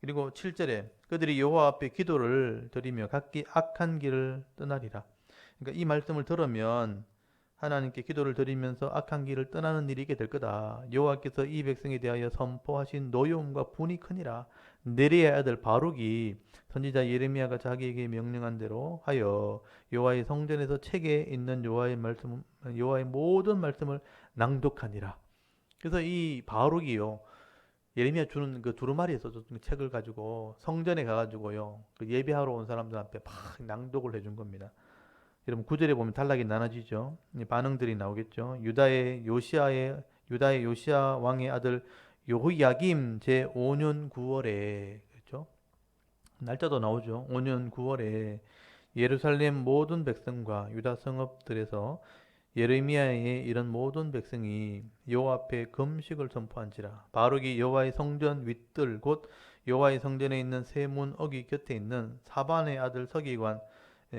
그리고 7절에 그들이 여호와 앞에 기도를 드리며 각기 악한 길을 떠나리라. 그러니까 이 말씀을 들으면 하나님께 기도를 드리면서 악한 길을 떠나는 일이 있게 될 거다. 여호와께서 이 백성에 대하여 선포하신 노여움과 분이 크니라. 네리의 아들 바룩이 선지자 예레미야가 자기에게 명령한 대로 하여 여호와의 성전에서 책에 있는 여호와의 모든 말씀을 낭독하니라. 그래서 이 바룩이요 예레미야 주는 그 두루마리에서 줬던 책을 가지고 성전에 가가지고요 그 예배하러 온 사람들한테 막 낭독을 해준 겁니다. 여러분 9절에 보면 단락이 나눠지죠. 반응들이 나오겠죠. 유다의 요시야 왕의 아들 여호야김 제 5년 9월에 그렇죠? 날짜도 나오죠. 5년 9월에 예루살렘 모든 백성과 유다 성읍들에서 예레미야의 이런 모든 백성이 여호와 앞에 금식을 선포한지라. 바룩이 여호와의 성전 윗뜰 곧 여호와의 성전에 있는 세 문 어귀 곁에 있는 사반의 아들 서기관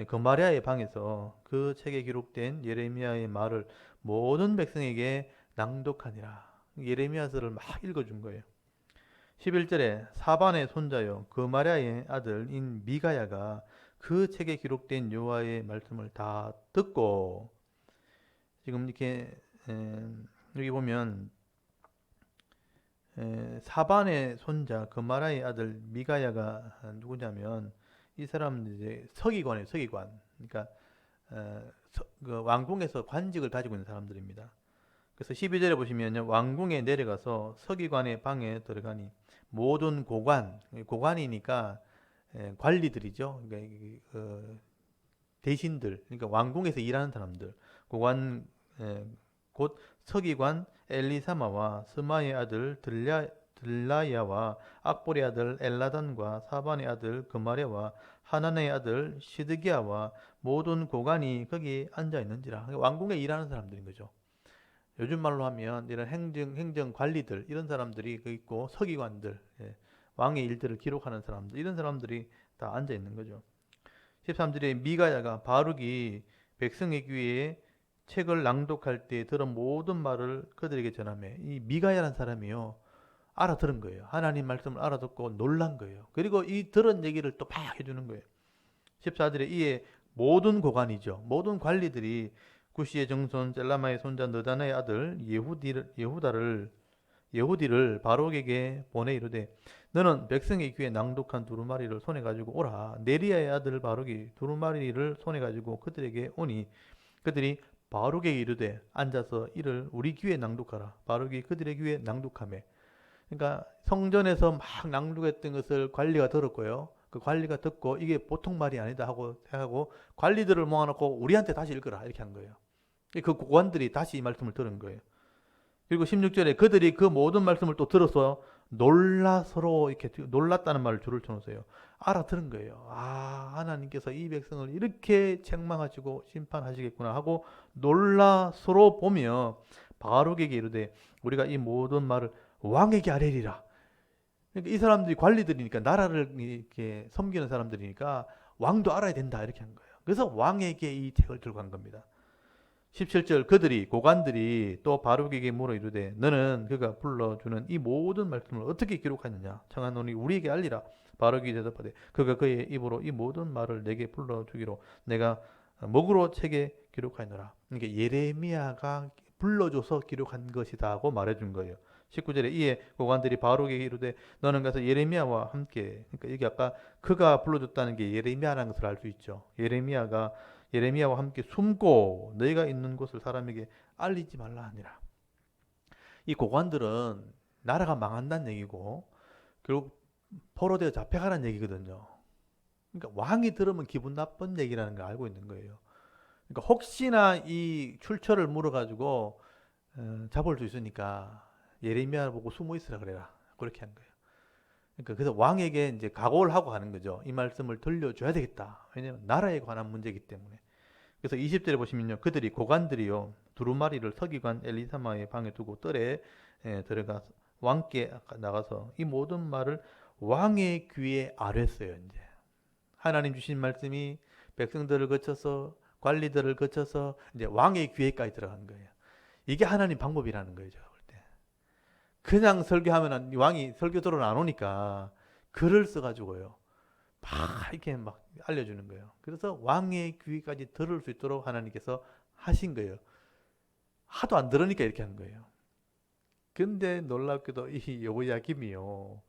거마리아의 방에서 그 책에 기록된 예레미야의 말을 모든 백성에게 낭독하니라. 예레미야서를 막 읽어준 거예요. 11절에 사반의 손자요 거마리아의 아들인 미가야가 그 책에 기록된 여호와의 말씀을 다 듣고, 지금 이렇게 여기 보면 사반의 손자 거마리아의 아들 미가야가 누구냐면, 이 사람은 이제 서기관이에요. 서기관. 그러니까 그 왕궁에서 관직을 가지고 있는 사람들입니다. 그래서 12절에 보시면 왕궁에 내려가서 서기관의 방에 들어가니 모든 고관이니까 관리들이죠. 그러니까 대신들, 그러니까 왕궁에서 일하는 사람들, 고관, 곧 서기관 엘리사마와 스마의 아들 들라야와 악보의 아들 엘라단과 사반의 아들 그마레와 하나네의 아들 시드기야와 모든 고관이 거기 앉아 있는지라. 그러니까 왕궁에 일하는 사람들인 거죠. 요즘 말로 하면 이런 행정 관리들, 이런 사람들이 그 있고, 서기관들, 왕의 일들을 기록하는 사람들, 이런 사람들이 다 앉아 있는 거죠. 13절에 미가야가 바룩이 백성의 귀에 책을 낭독할 때 들은 모든 말을 그들에게 전하며, 이 미가야라는 사람이요 알아들은 거예요. 하나님 말씀을 알아듣고 놀란 거예요. 그리고 이 들은 얘기를 또 막 해주는 거예요. 14절에 이에 모든 고관이죠, 모든 관리들이 구시의 정손 셀라마의 손자 느다나의 아들 예후디를 바룩에게 보내 이르되, 너는 백성의 귀에 낭독한 두루마리를 손에 가지고 오라. 네리야의 아들 바룩이 두루마리를 손에 가지고 그들에게 오니 그들이 바룩에게 이르되 앉아서 이를 우리 귀에 낭독하라. 바룩이 그들의 귀에 낭독하매. 그러니까 성전에서 막 낭독했던 것을 관리가 들었고요. 그 관리가 듣고 이게 보통 말이 아니다 하고 생각하고 관리들을 모아놓고 우리한테 다시 읽으라 이렇게 한 거예요. 그 고관들이 다시 이 말씀을 들은 거예요. 그리고 16절에 그들이 그 모든 말씀을 또 들어서 놀라서로, 이렇게 놀랐다는 말을 줄을 쳐놓으세요. 알아들은 거예요. 아, 하나님께서 이 백성을 이렇게 책망하시고 심판하시겠구나 하고 놀라서로 보며 바룩에게 이르되 우리가 이 모든 말을 왕에게 아뢰리라. 그러니까 이 사람들이 관리들이니까, 나라를 이렇게 섬기는 사람들이니까 왕도 알아야 된다 이렇게 한 거예요. 그래서 왕에게 이 책을 들고 간 겁니다. 17절 고관들이 또 바룩에게 물어 이르되 너는 그가 불러주는 이 모든 말씀을 어떻게 기록하느냐 청하노니 우리에게 알리라. 바룩이 대답하되 그가 그의 입으로 이 모든 말을 내게 불러주기로 내가 목으로 책에 기록하노라. 그러니까 예레미야가 불러줘서 기록한 것이다 하고 말해준 거예요. 19절에 이에 고관들이 바룩에게 이르되 너는 가서 예레미야와 함께, 그러니까 여기 아까 그가 불러줬다는 게 예레미야라는 것을 알 수 있죠. 예레미야와 함께 숨고 너희가 있는 곳을 사람에게 알리지 말라 하니라. 이 고관들은 나라가 망한다는 얘기고 결국 포로되어 잡혀가라는 얘기거든요. 그러니까 왕이 들으면 기분 나쁜 얘기라는 걸 알고 있는 거예요. 그러니까 혹시나 이 출처를 물어가지고 잡을 수 있으니까 예레미야 보고 숨어 있으라 그래라. 그렇게 한 거예요. 그러니까 그래서 왕에게 이제 각오를 하고 가는 거죠. 이 말씀을 들려줘야 되겠다. 왜냐하면 나라에 관한 문제이기 때문에. 그래서 20절에 보시면요, 그들이 고관들이요 두루마리를 서기관 엘리사마의 방에 두고 뜰에 들어가 왕께 나가서 이 모든 말을 왕의 귀에 아뢰었어요. 이제 하나님 주신 말씀이 백성들을 거쳐서 관리들을 거쳐서 이제 왕의 귀에까지 들어간 거예요. 이게 하나님 방법이라는 거예요. 제가 볼 때. 그냥 설교하면 왕이 설교들은 안 오니까 글을 써가지고요. 막 이렇게 막 알려주는 거예요. 그래서 왕의 귀까지 들을 수 있도록 하나님께서 하신 거예요. 하도 안 들으니까 이렇게 한 거예요. 근데 놀랍게도 이 여호야김이요,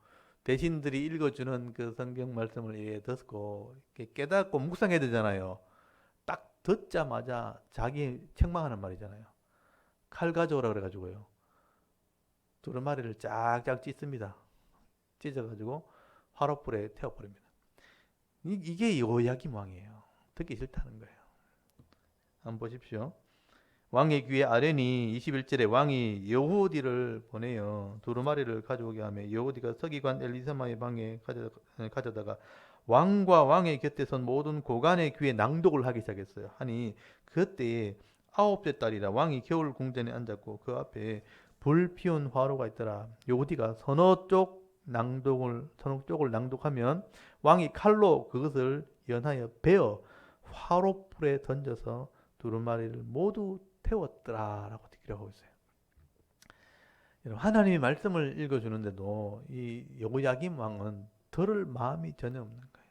대신들이 읽어주는 그 성경 말씀을 듣고 깨닫고 묵상해야 되잖아요. 딱 듣자마자 자기 책망하는 말이잖아요. 칼 가져오라 그래가지고요, 두루마리를 쫙쫙 찢습니다. 찢어가지고 화롯불에 태워버립니다. 이게 여호야김 왕이에요. 듣기 싫다는 거예요. 한번 보십시오. 왕의 귀에 아뢰니 21절에 왕이 여후디를 보내요. 두루마리를 가져오게 하며 여후디가 서기관 엘리사마의 방에 가져다가 왕과 왕의 곁에 선 모든 고관의 귀에 낭독을 하기 시작했어요. 하니 그때 9째 달이라 왕이 겨울 궁전에 앉았고 그 앞에 불 피운 화로가 있더라. 여후디가 서너 쪽을 낭독하면 왕이 칼로 그것을 연하여 베어 화롯불에 던져서 두루마리를 모두 태웠더라라고 기록하고 있어요. 여러분, 하나님의 말씀을 읽어주는데도 이 여호야김 왕은 들을 마음이 전혀 없는 거예요.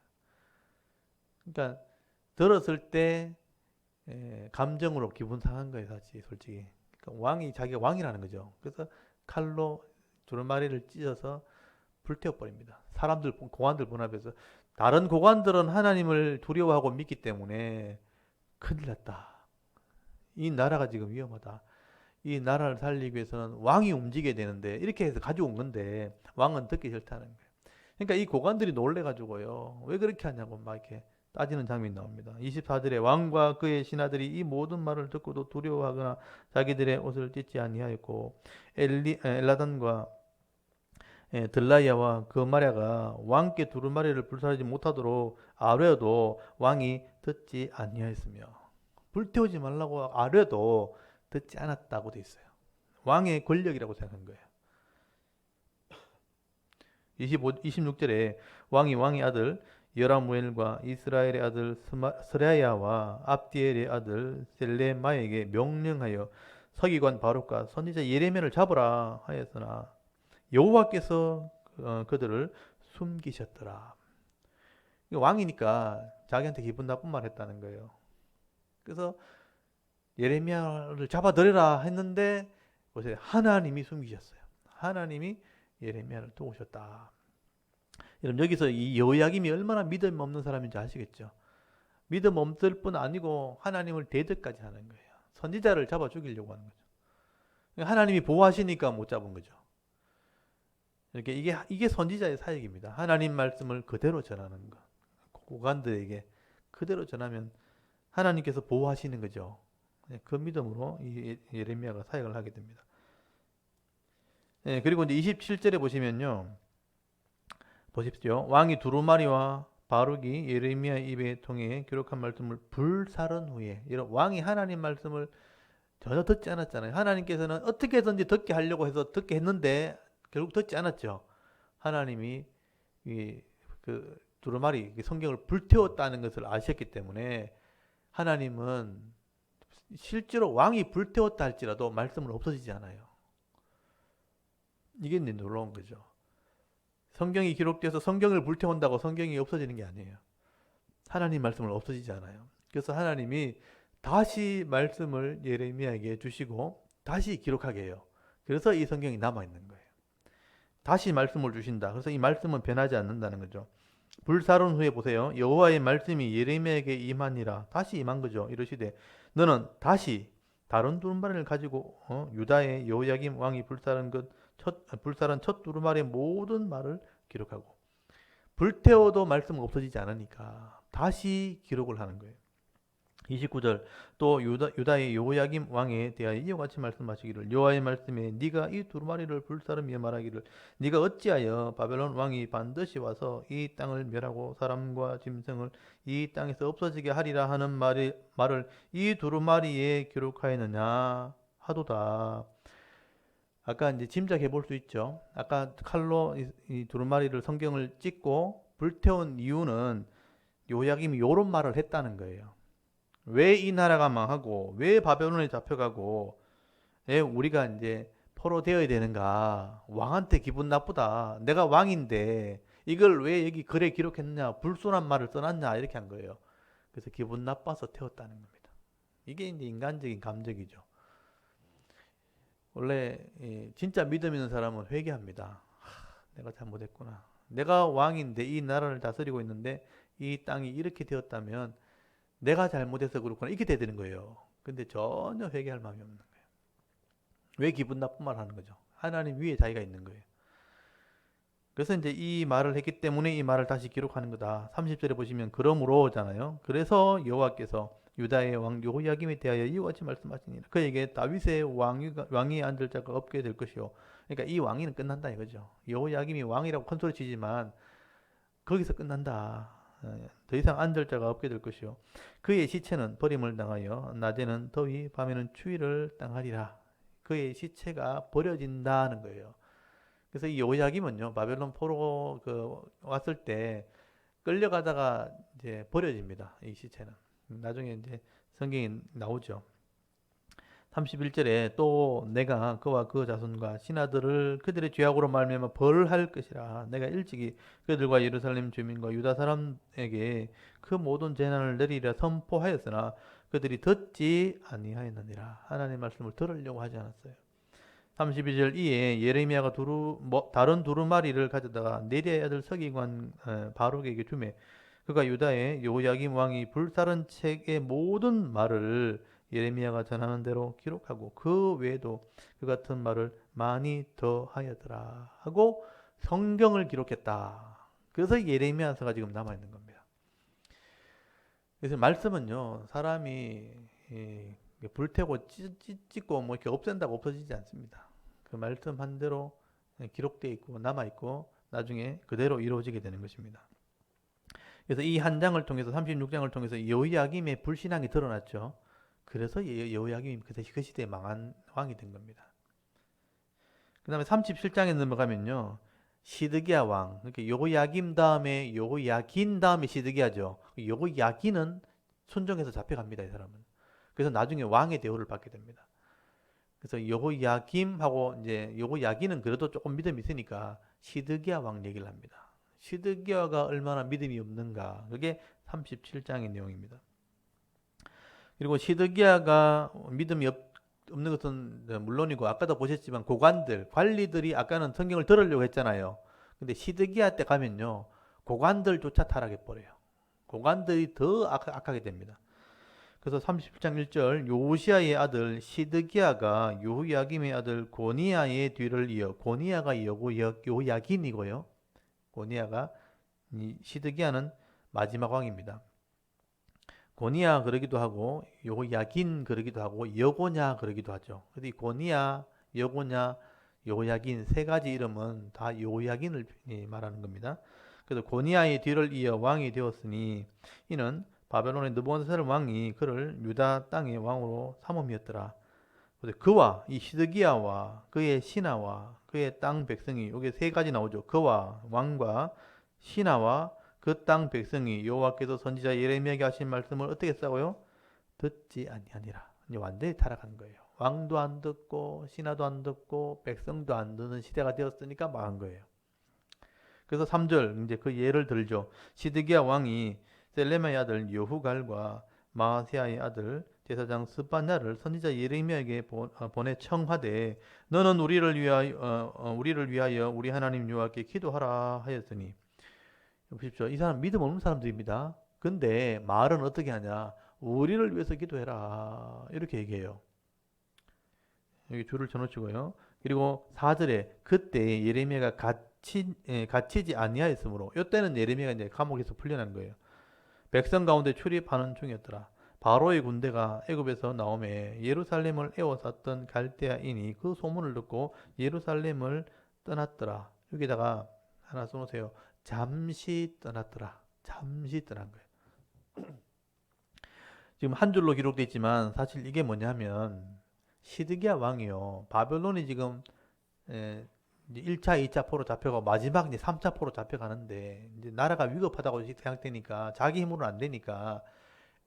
그러니까 들었을 때 감정으로 기분 상한 거예요, 사실 솔직히. 그러니까 왕이 자기가 왕이라는 거죠. 그래서 칼로 두루마리를 찢어서 불태워버립니다. 사람들, 고관들 분합해서 다른 고관들은 하나님을 두려워하고 믿기 때문에 큰일 났다. 이 나라가 지금 위험하다. 이 나라를 살리기 위해서는 왕이 움직여야 되는데 이렇게 해서 가져온 건데 왕은 듣기 싫다는 거예요. 그러니까 이 고관들이 놀래가지고요. 왜 그렇게 하냐고 막 이렇게 따지는 장면이 나옵니다. 24절에 왕과 그의 신하들이 이 모든 말을 듣고도 두려워하거나 자기들의 옷을 찢지 아니하였고 엘라단과 들라이아와 그마랴가 왕께 두루마리를 불사르지 못하도록 아뢰어도 왕이 듣지 아니하였으며 불태우지 말라고 아뢰어도 듣지 않았다고 돼 있어요. 왕의 권력이라고 생각한 거예요. 26절에 왕의 아들 여라무엘과 이스라엘의 아들 스라야와 압디엘의 아들 셀레마에게 명령하여 서기관 바룩과 선지자 예레미야를 잡으라 하였으나 여호와께서 그들을 숨기셨더라. 왕이니까 자기한테 기분 나쁜 말 했다는 거예요. 그래서 예레미야를 잡아들여라 했는데 하나님이 숨기셨어요. 하나님이 예레미야를 도우셨다. 여러분, 여기서 이 여호야김이 얼마나 믿음 없는 사람인지 아시겠죠? 믿음 없을 뿐 아니고 하나님을 대적까지 하는 거예요. 선지자를 잡아 죽이려고 하는 거죠. 하나님이 보호하시니까 못 잡은 거죠. 이렇게 이게 선지자의 사역입니다. 하나님 말씀을 그대로 전하는 것. 고관들에게 그대로 전하면 하나님께서 보호하시는 거죠. 그 믿음으로 이 예레미야가 사역을 하게 됩니다. 그리고 이제 27절에 보시면요. 보십시오. 왕이 두루마리와 바룩이 예레미야 입에 통해 기록한 말씀을 불사른 후에, 왕이 하나님 말씀을 전혀 듣지 않았잖아요. 하나님께서는 어떻게든지 듣게 하려고 해서 듣게 했는데 결국 듣지 않았죠. 하나님이 그 두루마리 성경을 불태웠다는 것을 아셨기 때문에 하나님은 실제로 왕이 불태웠다 할지라도 말씀은 없어지지 않아요. 이게 놀라운 거죠. 성경이 기록돼서 성경을 불태운다고 성경이 없어지는 게 아니에요. 하나님 말씀을 없어지지 않아요. 그래서 하나님이 다시 말씀을 예레미야에게 주시고 다시 기록하게 해요. 그래서 이 성경이 남아있는 거예요. 다시 말씀을 주신다. 그래서 이 말씀은 변하지 않는다는 거죠. 불사른 후에 보세요. 여호와의 말씀이 예레미야에게 임하니라. 다시 임한 거죠. 이러시되 너는 다시 다른 두루마리를 가지고 유다의 여호야김 왕이 불사른 첫 두루마리의 모든 말을 기록하고, 불태워도 말씀은 없어지지 않으니까 다시 기록을 하는 거예요. 29절 또 유다의 여호야김 왕에 대하여 이와 같이 말씀하시기를 여호와의 말씀에 네가 이 두루마리를 불사르며 말하기를 네가 어찌하여 바벨론 왕이 반드시 와서 이 땅을 멸하고 사람과 짐승을 이 땅에서 없어지게 하리라 하는 말을 이 두루마리에 기록하였느냐 하도다. 아까 이제 짐작해 볼 수 있죠. 아까 칼로 이 두루마리를 성경을 찍고 불태운 이유는 여호야김이 이런 말을 했다는 거예요. 왜 이 나라가 망하고 왜 바벨론에 잡혀가고 왜 우리가 이제 포로되어야 되는가? 왕한테 기분 나쁘다. 내가 왕인데 이걸 왜 여기 글에 기록했느냐? 불순한 말을 써놨냐? 이렇게 한 거예요. 그래서 기분 나빠서 태웠다는 겁니다. 이게 이제 인간적인 감정이죠. 원래 진짜 믿음 있는 사람은 회개합니다. 내가 잘못했구나. 내가 왕인데 이 나라를 다스리고 있는데 이 땅이 이렇게 되었다면 내가 잘못해서 그렇구나. 이렇게 돼야 되는 거예요. 근데 전혀 회개할 마음이 없는 거예요. 왜 기분 나쁜 말 하는 거죠? 하나님 위에 자기가 있는 거예요. 그래서 이제 이 말을 했기 때문에 이 말을 다시 기록하는 거다. 30절에 보시면 그러므로잖아요. 그래서 여호와께서 유다의 왕 여호야김에 대하여 이와 같이 말씀하시니라. 그에게 다윗의 왕이 앉을 자가 없게 될 것이요. 그러니까 이 왕위는 끝난다 이거죠. 여호야김이 왕이라고 큰소리 치지만 거기서 끝난다. 더 이상 앉을 자가 없게 될 것이요. 그의 시체는 버림을 당하여 낮에는 더위 밤에는 추위를 당하리라. 그의 시체가 버려진다는 거예요. 그래서 이 여호야김은요 바벨론 포로 왔을 때 끌려가다가 이제 버려집니다. 이 시체는. 나중에 이제 성경에 나오죠. 31절에 또 내가 그와 그 자손과 신하들을 그들의 죄악으로 말미암아 벌할 것이라. 내가 일찍이 그들과 예루살렘 주민과 유다 사람에게 그 모든 재난을 내리리라 선포하였으나 그들이 듣지 아니하였느니라. 하나님의 말씀을 들으려고 하지 않았어요. 32절 이에 예레미야가 다른 두루마리를 가져다가 네리아의 아들 서기관 바룩에게 주매 그가 유다의 요야김 왕이 불사른 책의 모든 말을 예레미야가 전하는 대로 기록하고 그 외에도 그 같은 말을 많이 더 하였더라 하고 성경을 기록했다. 그래서 예레미야서가 지금 남아있는 겁니다. 그래서 말씀은요, 사람이 불태고 찢고 뭐 이렇게 없앤다고 없어지지 않습니다. 그 말씀 한 대로 기록되어 있고 남아있고 나중에 그대로 이루어지게 되는 것입니다. 그래서 이 한 장을 통해서 36장을 통해서 여호야김의 불신앙이 드러났죠. 그래서 여호야김이 그 시대에 망한 왕이 된 겁니다. 그 다음에 37장에 넘어가면요. 시드기야 왕, 그러니까 여호야김 다음에 여호야긴 다음에 시드기야죠. 여호야긴은 순종해서 잡혀갑니다. 이 사람은. 그래서 나중에 왕의 대우를 받게 됩니다. 그래서 여호야김하고 이제 여호야긴은 그래도 조금 믿음이 있으니까 시드기야 왕 얘기를 합니다. 시드기야가 얼마나 믿음이 없는가. 그게 37장의 내용입니다. 그리고 시드기야가 믿음이 없는 것은 물론이고 아까도 보셨지만 고관들, 관리들이 아까는 성경을 들으려고 했잖아요. 근데 시드기야 때 가면요. 고관들조차 타락해 버려요. 고관들이 더 악하게 됩니다. 그래서 37장 1절 요시야의 아들 시드기야가 요야김의 아들 고니야의 뒤를 이어 고니야가 요야긴이고요. 고니야가 시드기야는 마지막 왕입니다. 고니야 그러기도 하고 요야긴 그러기도 하고 여고냐 그러기도 하죠. 그래서 이 고니야, 여고냐, 요야긴 세 가지 이름은 다 요야긴을 말하는 겁니다. 그래서 고니야의 뒤를 이어 왕이 되었으니 이는 바벨론의 느부갓네살 왕이 그를 유다 땅의 왕으로 삼음이었더라. 그와 이 시드기야와 그의 신하와 그의 땅 백성이 여기 세 가지 나오죠. 그와 왕과 신하와 그 땅 백성이 여호와께서 선지자 예레미야에게 하신 말씀을 어떻게 했다고요? 듣지 아니하니라. 이제 완전히 타락한 거예요. 왕도 안 듣고 신하도 안 듣고 백성도 안 듣는 시대가 되었으니까 망한 거예요. 그래서 3절 이제 그 예를 들죠. 시드기야 왕이 셀레마의 아들 여후갈과 마아세야의 아들 제사장 스바냐를 선지자 예레미야에게 보내 청하되 너는 우리를 위하여 우리 하나님 여호와께 기도하라 하였으니 보십시오. 이 사람 믿음 없는 사람들입니다. 근데 말은 어떻게 하냐? 우리를 위해서 기도해라. 이렇게 얘기해요. 여기 줄을 쳐놓으시고요. 그리고 4절에 그때 예레미야가 갇히지 아니하였으므로 이때는 예레미야가 이제 감옥에서 풀려난 거예요. 백성 가운데 출입하는 중이었더라. 바로의 군대가 애굽에서 나오매 예루살렘을 에워쌌던 갈대아인이 그 소문을 듣고 예루살렘을 떠났더라. 여기다가 하나 써놓으세요. 잠시 떠났더라. 잠시 떠난 거예요. 지금 한 줄로 기록되어 있지만 사실 이게 뭐냐면 시드기야 왕이요. 바벨론이 지금 이제 1차, 2차 포로 잡혀가고 마지막 이제 3차 포로 잡혀가는데 이제 나라가 위급하다고 생각되니까 자기 힘으로는 안 되니까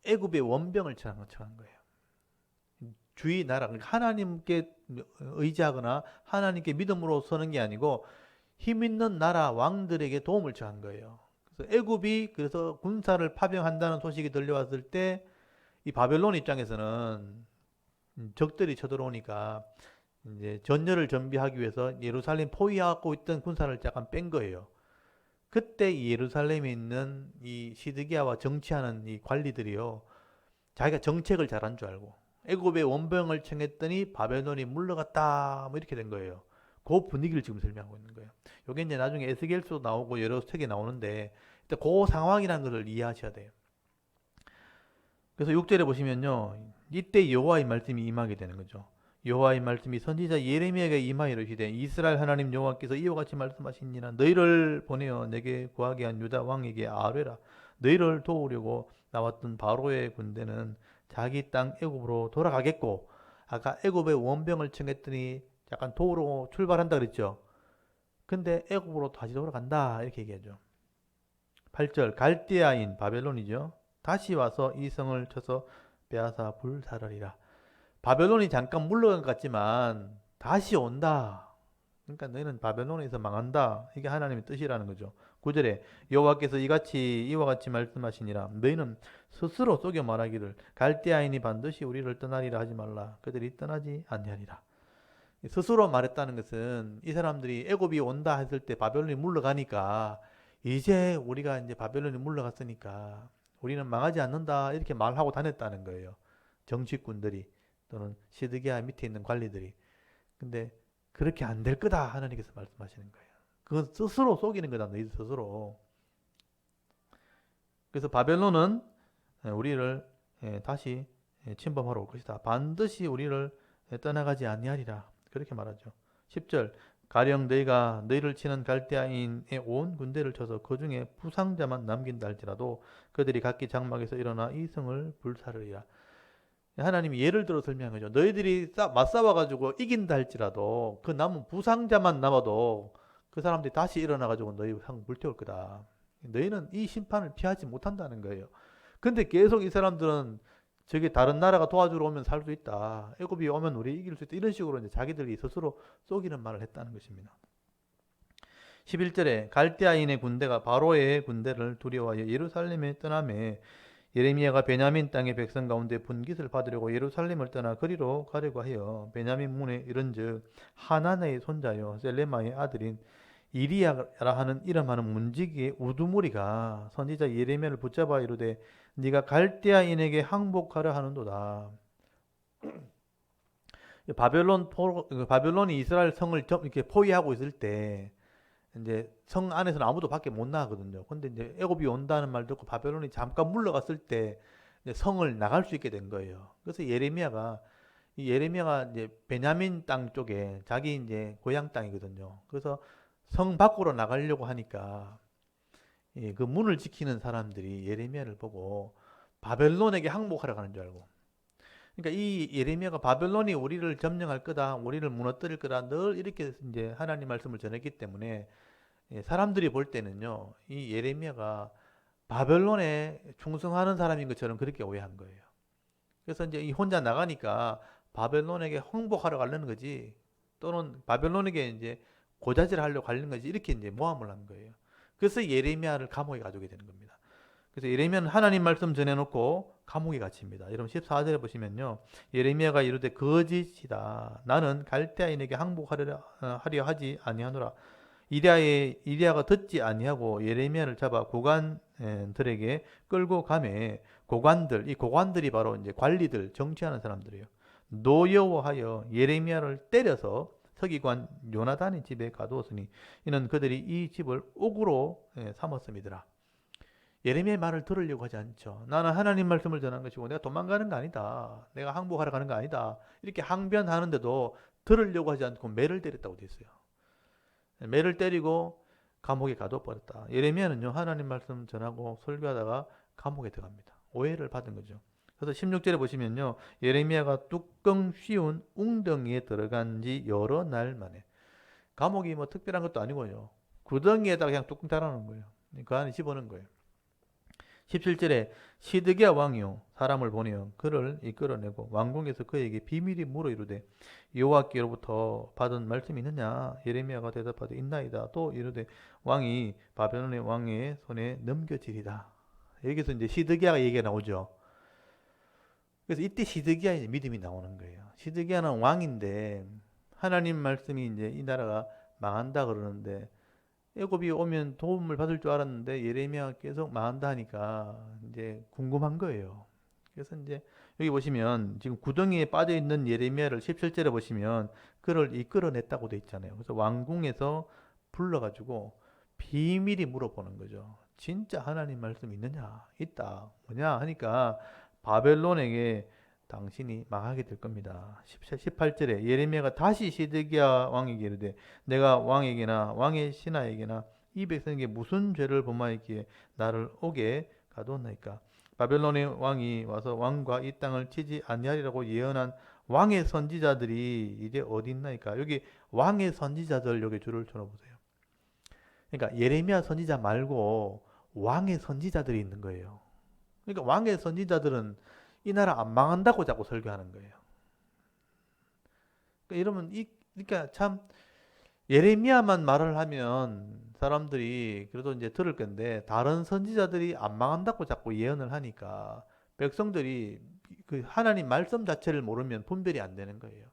애굽의 원병을 청한 거예요. 주위 나라, 하나님께 의지하거나 하나님께 믿음으로 서는 게 아니고 힘 있는 나라 왕들에게 도움을 청한 거예요. 그래서 애굽이 그래서 군사를 파병한다는 소식이 들려왔을 때 이 바벨론 입장에서는 적들이 쳐들어오니까 이제 전열을 정비하기 위해서 예루살렘 포위하고 있던 군사를 잠깐 뺀 거예요. 그때 예루살렘에 있는 이 시드기야와 정치하는 이 관리들이요, 자기가 정책을 잘한 줄 알고 애굽의 원병을 청했더니 바벨론이 물러갔다 뭐 이렇게 된 거예요. 그 분위기를 지금 설명하고 있는 거예요. 이게 이제 나중에 에스겔서도 나오고 여러 책에 나오는데 일단 그 상황이라는 것을 이해하셔야 돼요. 그래서 6절에 보시면요, 이때 여호와의 말씀이 임하게 되는 거죠. 여호와의 말씀이 선지자 예레미야에게 임하여 이르시되 이스라엘 하나님 여호와께서 이와 같이 말씀하시니라. 너희를 보내어 내게 구하게 한 유다 왕에게 아뢰라. 너희를 도우려고 나왔던 바로의 군대는 자기 땅 애굽으로 돌아가겠고, 아까 애굽의 원병을 청했더니 약간 도우러 출발한다 그랬죠. 근데 애굽으로 다시 돌아간다 이렇게 얘기하죠. 8절 갈대아인 바벨론이죠. 다시 와서 이 성을 쳐서 빼앗아 불살으리라. 바벨론이 잠깐 물러간 것 같지만 다시 온다. 그러니까 너희는 바벨론에서 망한다. 이게 하나님의 뜻이라는 거죠. 9절에 여호와께서 이와 같이 말씀하시니라. 너희는 스스로 속여 말하기를 갈대아인이 반드시 우리를 떠나리라 하지 말라. 그들이 떠나지 아니하리라. 스스로 말했다는 것은 이 사람들이 애굽이 온다 했을 때 바벨론이 물러가니까 이제 우리가 이제 바벨론이 물러갔으니까 우리는 망하지 않는다 이렇게 말하고 다녔다는 거예요. 정치꾼들이 또는 시드기야 밑에 있는 관리들이. 근데 그렇게 안 될 거다 하나님께서 말씀하시는 거예요. 그건 스스로 속이는 거다 너희들 스스로. 그래서 바벨론은 우리를 다시 침범하러 올 것이다. 반드시 우리를 떠나가지 아니하리라. 그렇게 말하죠. 10절 가령 너희가 너희를 치는 갈대아인의 온 군대를 쳐서 그 중에 부상자만 남긴다 할지라도 그들이 각기 장막에서 일어나 이 성을 불사르리라. 하나님이 예를 들어 설명한 거죠. 너희들이 맞싸워가지고 이긴다 할지라도 그 남은 부상자만 남아도 그 사람들이 다시 일어나가지고 너희 성 불태울 거다. 너희는 이 심판을 피하지 못한다는 거예요. 근데 계속 이 사람들은 저게 다른 나라가 도와주러 오면 살 수 있다. 애굽이 오면 우리 이길 수 있다. 이런 식으로 이제 자기들이 스스로 속이는 말을 했다는 것입니다. 11절에 갈대아인의 군대가 바로의 군대를 두려워하여 예루살렘에 떠나매 예레미야가 베냐민 땅의 백성 가운데 분깃을 받으려고 예루살렘을 떠나 거리로 가려고 하여 베냐민 문에 이른즉 하나네의 손자여 셀레마의 아들인 이리야라 하는 이름하는 문지기의 우두머리가 선지자 예레미야를 붙잡아 이르되 네가 갈대아인에게 항복하려 하는도다. 바벨론이 이스라엘 성을 이렇게 포위하고 있을 때 이제 성 안에서는 아무도 밖에 못 나가거든요. 근데 이제 애굽이 온다는 말 듣고 바벨론이 잠깐 물러갔을 때 이제 성을 나갈 수 있게 된 거예요. 그래서 예레미야가 이제 베냐민 땅 쪽에 자기 이제 고향 땅이거든요. 그래서 성 밖으로 나가려고 하니까 그 문을 지키는 사람들이 예레미야를 보고 바벨론에게 항복하러 가는 줄 알고. 그러니까 이 예레미야가 바벨론이 우리를 점령할 거다, 우리를 무너뜨릴 거다, 늘 이렇게 이제 하나님 말씀을 전했기 때문에 사람들이 볼 때는요, 이 예레미야가 바벨론에 충성하는 사람인 것처럼 그렇게 오해한 거예요. 그래서 이제 이 혼자 나가니까 바벨론에게 항복하러 가려는 거지, 또는 바벨론에게 이제 고자질을 하려고 가려는 거지, 이렇게 이제 모함을 한 거예요. 그래서 예레미야를 감옥에 가두게 되는 겁니다. 그래서 예레미야는 하나님 말씀 전해놓고 감옥에 갇힙니다. 여러분 14절에 보시면요, 예레미야가 이르되 거짓이다. 나는 갈대아인에게 항복하려 하지 아니하노라. 이리야가 듣지 아니하고 예레미야를 잡아 고관들에게 끌고 가매 이 고관들이 바로 이제 관리들, 정치하는 사람들이에요. 노여워하여 예레미야를 때려서 서기관 요나단의 집에 가두었으니 이는 그들이 이 집을 옥으로 삼았음이더라. 예레미야의 말을 들으려고 하지 않죠. 나는 하나님 말씀을 전한 것이고 내가 도망가는 거 아니다. 내가 항복하러 가는 거 아니다. 이렇게 항변하는데도 들으려고 하지 않고 매를 때렸다고 되어 있어요. 매를 때리고 감옥에 가둬버렸다. 예레미야는요, 하나님 말씀 전하고 설교하다가 감옥에 들어갑니다. 오해를 받은 거죠. 그래서 16절에 보시면요, 예레미야가 뚜껑 씌운 웅덩이에 들어간 지 여러 날 만에, 감옥이 뭐 특별한 것도 아니고요, 구덩이에다가 그냥 뚜껑 달아놓은 거예요. 그 안에 집어넣은 거예요. 17절에 시드기야 왕이요 사람을 보내어 그를 이끌어내고 왕궁에서 그에게 비밀이 물어 이르되 여호와께로부터 받은 말씀이 있느냐. 예레미야가 대답하되 있나이다. 또 이르되 왕이 바벨론의 왕의 손에 넘겨지리다. 여기서 이제 시드기야가 얘기가 나오죠. 그래서 이때 시드기야의 믿음이 나오는 거예요. 시드기야는 왕인데 하나님 말씀이 이제 이 나라가 망한다 그러는데, 애굽이 오면 도움을 받을 줄 알았는데 예레미야가 계속 망한다 하니까 이제 궁금한 거예요. 그래서 이제 여기 보시면 지금 구덩이에 빠져 있는 예레미야를 17절에 보시면 그를 이끌어냈다고 돼 있잖아요. 그래서 왕궁에서 불러가지고 비밀이 물어보는 거죠. 진짜 하나님 말씀 있느냐? 있다. 뭐냐? 하니까 바벨론에게 당신이 망하게 될 겁니다. 18절에 예레미야가 다시 시드기야 왕에게 이르되 내가 왕에게나 왕의 신하에게나 이 백성에게 무슨 죄를 범하였기에 나를 옥에 가두었나이까. 바벨론의 왕이 와서 왕과 이 땅을 치지 아니하리라고 예언한 왕의 선지자들이 이제 어디 있나이까. 여기 왕의 선지자들 여기 줄을 쳐놓으세요. 그러니까 예레미야 선지자 말고 왕의 선지자들이 있는 거예요. 그러니까 왕의 선지자들은 이 나라 안 망한다고 자꾸 설교하는 거예요. 그러니까 이러면 그러니까 참 예레미야만 말을 하면 사람들이 그래도 이제 들을 건데 다른 선지자들이 안 망한다고 자꾸 예언을 하니까 백성들이 그 하나님 말씀 자체를 모르면 분별이 안 되는 거예요.